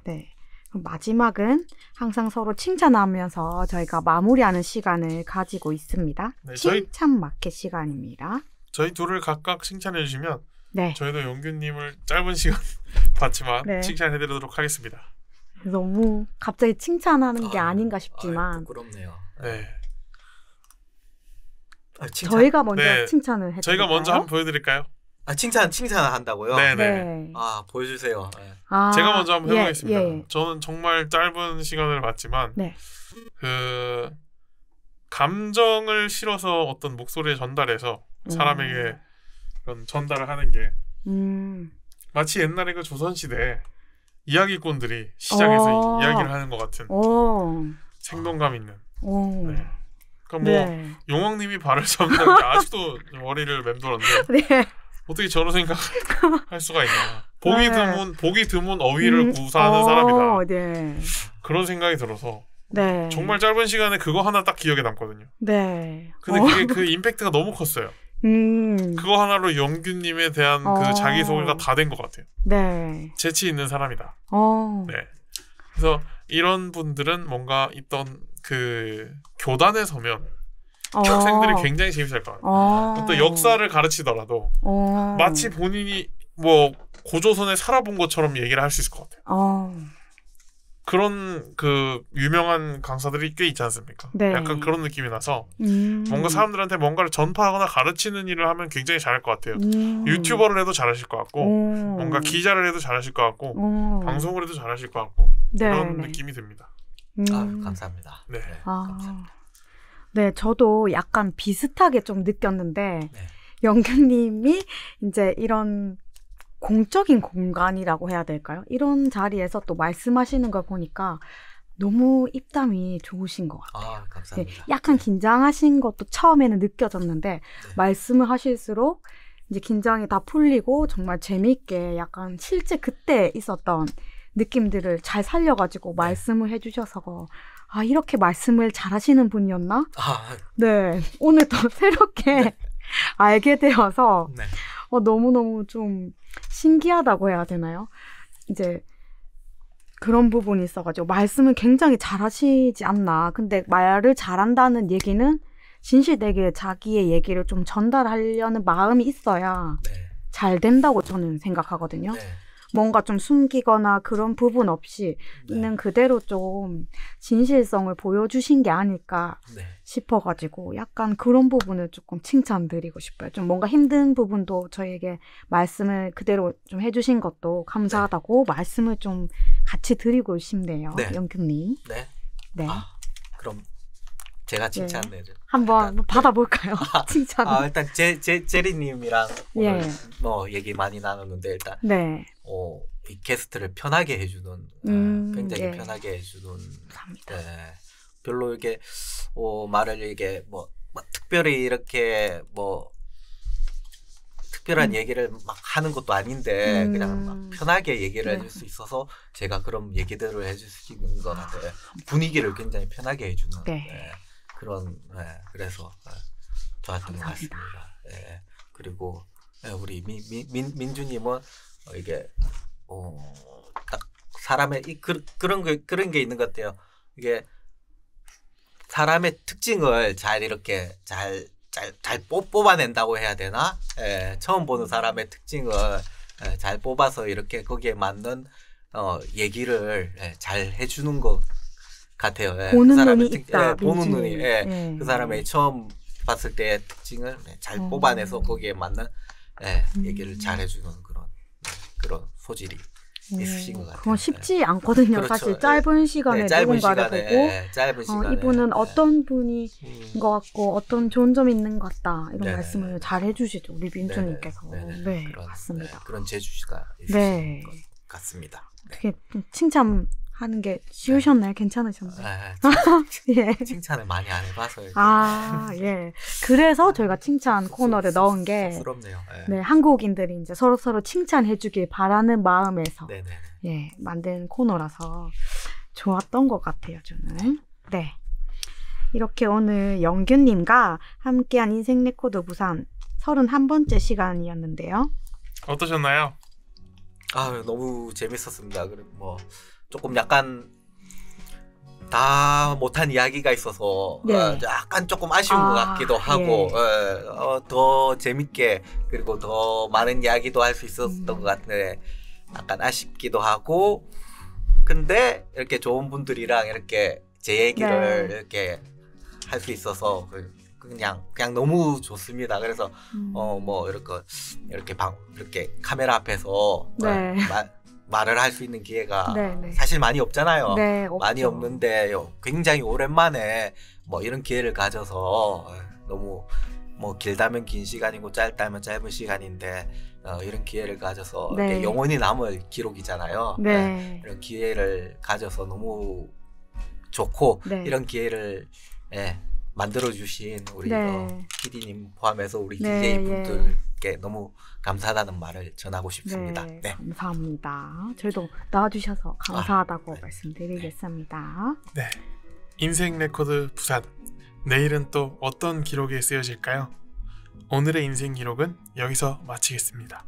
그럼 마지막은 항상 서로 칭찬하면서 저희가 마무리하는 시간을 가지고 있습니다. 칭찬 마켓 시간입니다. 저희 둘을 각각 칭찬해 주시면 저희도 영규님을 짧은 시간 봤지만 칭찬해드리도록 하겠습니다. 너무 갑자기 칭찬하는 게 아닌가 싶지만 부끄럽네요. 저희가 먼저 칭찬을 해드릴까요? 저희가 먼저 한번 보여드릴까요? 칭찬 한다고요? 네네. 보여주세요. 제가 먼저 한번 해보겠습니다. 저는 정말 짧은 시간을 봤지만 그 감정을 실어서 어떤 목소리에 전달해서 사람에게 그런 전달을 하는 게 마치 옛날에 그 조선시대 이야기꾼들이 시장에서 이야기를 하는 것 같은 생동감 있는. 그러니까 뭐 용왕님이 발을 잡는다는 게 아직도 머리를 맴돌았는데 어떻게 저런 생각할 수가 있나. 보기 드문 어휘를 구사하는 사람이다. 그런 생각이 들어서 정말 짧은 시간에 그거 하나 딱 기억에 남거든요. 근데 그게 그 임팩트가 너무 컸어요. 그거 하나로 영규님에 대한 그 자기소개가 다 된 것 같아요. 재치 있는 사람이다. 그래서 이런 분들은 뭔가 있던 그 교단에 서면 학생들이 굉장히 재밌을 것 같아요. 어떤 역사를 가르치더라도 마치 본인이 뭐 고조선에 살아본 것처럼 얘기를 할 수 있을 것 같아요. 그런 그 유명한 강사들이 꽤 있지 않습니까? 약간 그런 느낌이 나서 뭔가 사람들한테 뭔가를 전파하거나 가르치는 일을 하면 굉장히 잘할 것 같아요. 유튜버를 해도 잘하실 것 같고 뭔가 기자를 해도 잘하실 것 같고 방송을 해도 잘하실 것 같고 그런 느낌이 듭니다. 감사합니다. 감사합니다. 저도 약간 비슷하게 좀 느꼈는데 영규님이 이제 이런 공적인 공간이라고 해야 될까요? 이런 자리에서 또 말씀하시는 걸 보니까 너무 입담이 좋으신 것 같아요. 감사합니다. 약간 긴장하신 것도 처음에는 느껴졌는데 말씀을 하실수록 이제 긴장이 다 풀리고 정말 재미있게 약간 실제 그때 있었던 느낌들을 잘 살려가지고 말씀을 해주셔서 이렇게 말씀을 잘하시는 분이었나? 오늘 또 새롭게 알게 되어서 너무너무 좀 신기하다고 해야 되나요? 이제 그런 부분이 있어가지고 말씀을 굉장히 잘하시지 않나. 근데 말을 잘한다는 얘기는 진실되게 자기의 얘기를 좀 전달하려는 마음이 있어야 잘 된다고 저는 생각하거든요. 뭔가 좀 숨기거나 그런 부분 없이 있는 그대로 좀 진실성을 보여주신 게 아닐까 싶어가지고 약간 그런 부분을 조금 칭찬드리고 싶어요. 좀 뭔가 힘든 부분도 저에게 말씀을 그대로 좀 해주신 것도 감사하다고 말씀을 좀 같이 드리고 싶네요. 영규님. 그럼 제가 칭찬해줘. 한번 받아볼까요? 칭찬. 일단 제리님이랑 오늘 뭐 얘기 많이 나눴는데 일단 이 게스트를 편하게 해주는 굉장히 편하게 해주는 별로 이렇게 말을 이게 뭐 특별히 이렇게 뭐 특별한 얘기를 막 하는 것도 아닌데 그냥 막 편하게 얘기를 해줄 수 있어서 제가 그런 얘기들을 해줄 수 있는 것 같아요. 분위기를 굉장히 편하게 해주는 그런 그래서 좋았던 것 같습니다. 그리고 우리 민주님은 이게 딱 사람의 그런 게 있는 것 같아요. 이게 사람의 특징을 잘 이렇게 잘 뽑아낸다고 해야 되나? 처음 보는 사람의 특징을 잘 뽑아서 이렇게 거기에 맞는 얘기를 잘 해주는 것 같아요. 보는 눈이 있다. 보는 눈이 그 사람의 처음 봤을 때의 특징을 잘 뽑아내서 거기에 맞는 얘기를 잘 해주는 그런 소질이 있으신 것 같아요. 그건 쉽지 않거든요. 그렇죠. 사실 짧은 시간에 누군가를 보고 짧은 시간에 이분은 어떤 분인 것 같고 어떤 좋은 점이 있는 것 같다 이런 말씀을 잘 해주시죠. 우리 민주님께서. 네, 맞습니다. 그런 재주가 있으신 것 같습니다. 어떻게 칭찬하는 게 쉬우셨나요? 괜찮으셨나요? 칭찬을 많이 안 해봐서. 예. 그래서 저희가 칭찬 코너를 넣은 게 쑥스럽네요. 한국인들이 이제 서로 칭찬해주길 바라는 마음에서 만든 코너라서 좋았던 것 같아요, 저는. 네. 이렇게 오늘 영균님과 함께한 인생 레코드 부산 31번째 시간이었는데요. 어떠셨나요? 너무 재밌었습니다. 뭐 조금 약간 다 못한 이야기가 있어서 약간 조금 아쉬운 것 같기도 하고 더 재밌게 그리고 더 많은 이야기도 할 수 있었던 것 같은데 약간 아쉽기도 하고 근데 이렇게 좋은 분들이랑 이렇게 제 얘기를 이렇게 할 수 있어서 그냥 너무 좋습니다. 그래서 뭐 이렇게 카메라 앞에서 말을 할 수 있는 기회가 사실 많이 없잖아요. 많이 없는데 굉장히 오랜만에 뭐 이런 기회를 가져서 너무 뭐 길다면 긴 시간이고 짧다면 짧은 시간인데 이런 기회를 가져서 영원히 남을 기록이잖아요. 이런 기회를 가져서 너무 좋고 이런 기회를 만들어주신 우리 PD님 포함해서 우리 DJ분들께 너무 감사하다는 말을 전하고 싶습니다. 감사합니다. 저희도 나와주셔서 감사하다고 말씀드리겠습니다. 네, 인생 레코드 부산. 내일은 또 어떤 기록이 쓰여질까요? 오늘의 인생 기록은 여기서 마치겠습니다.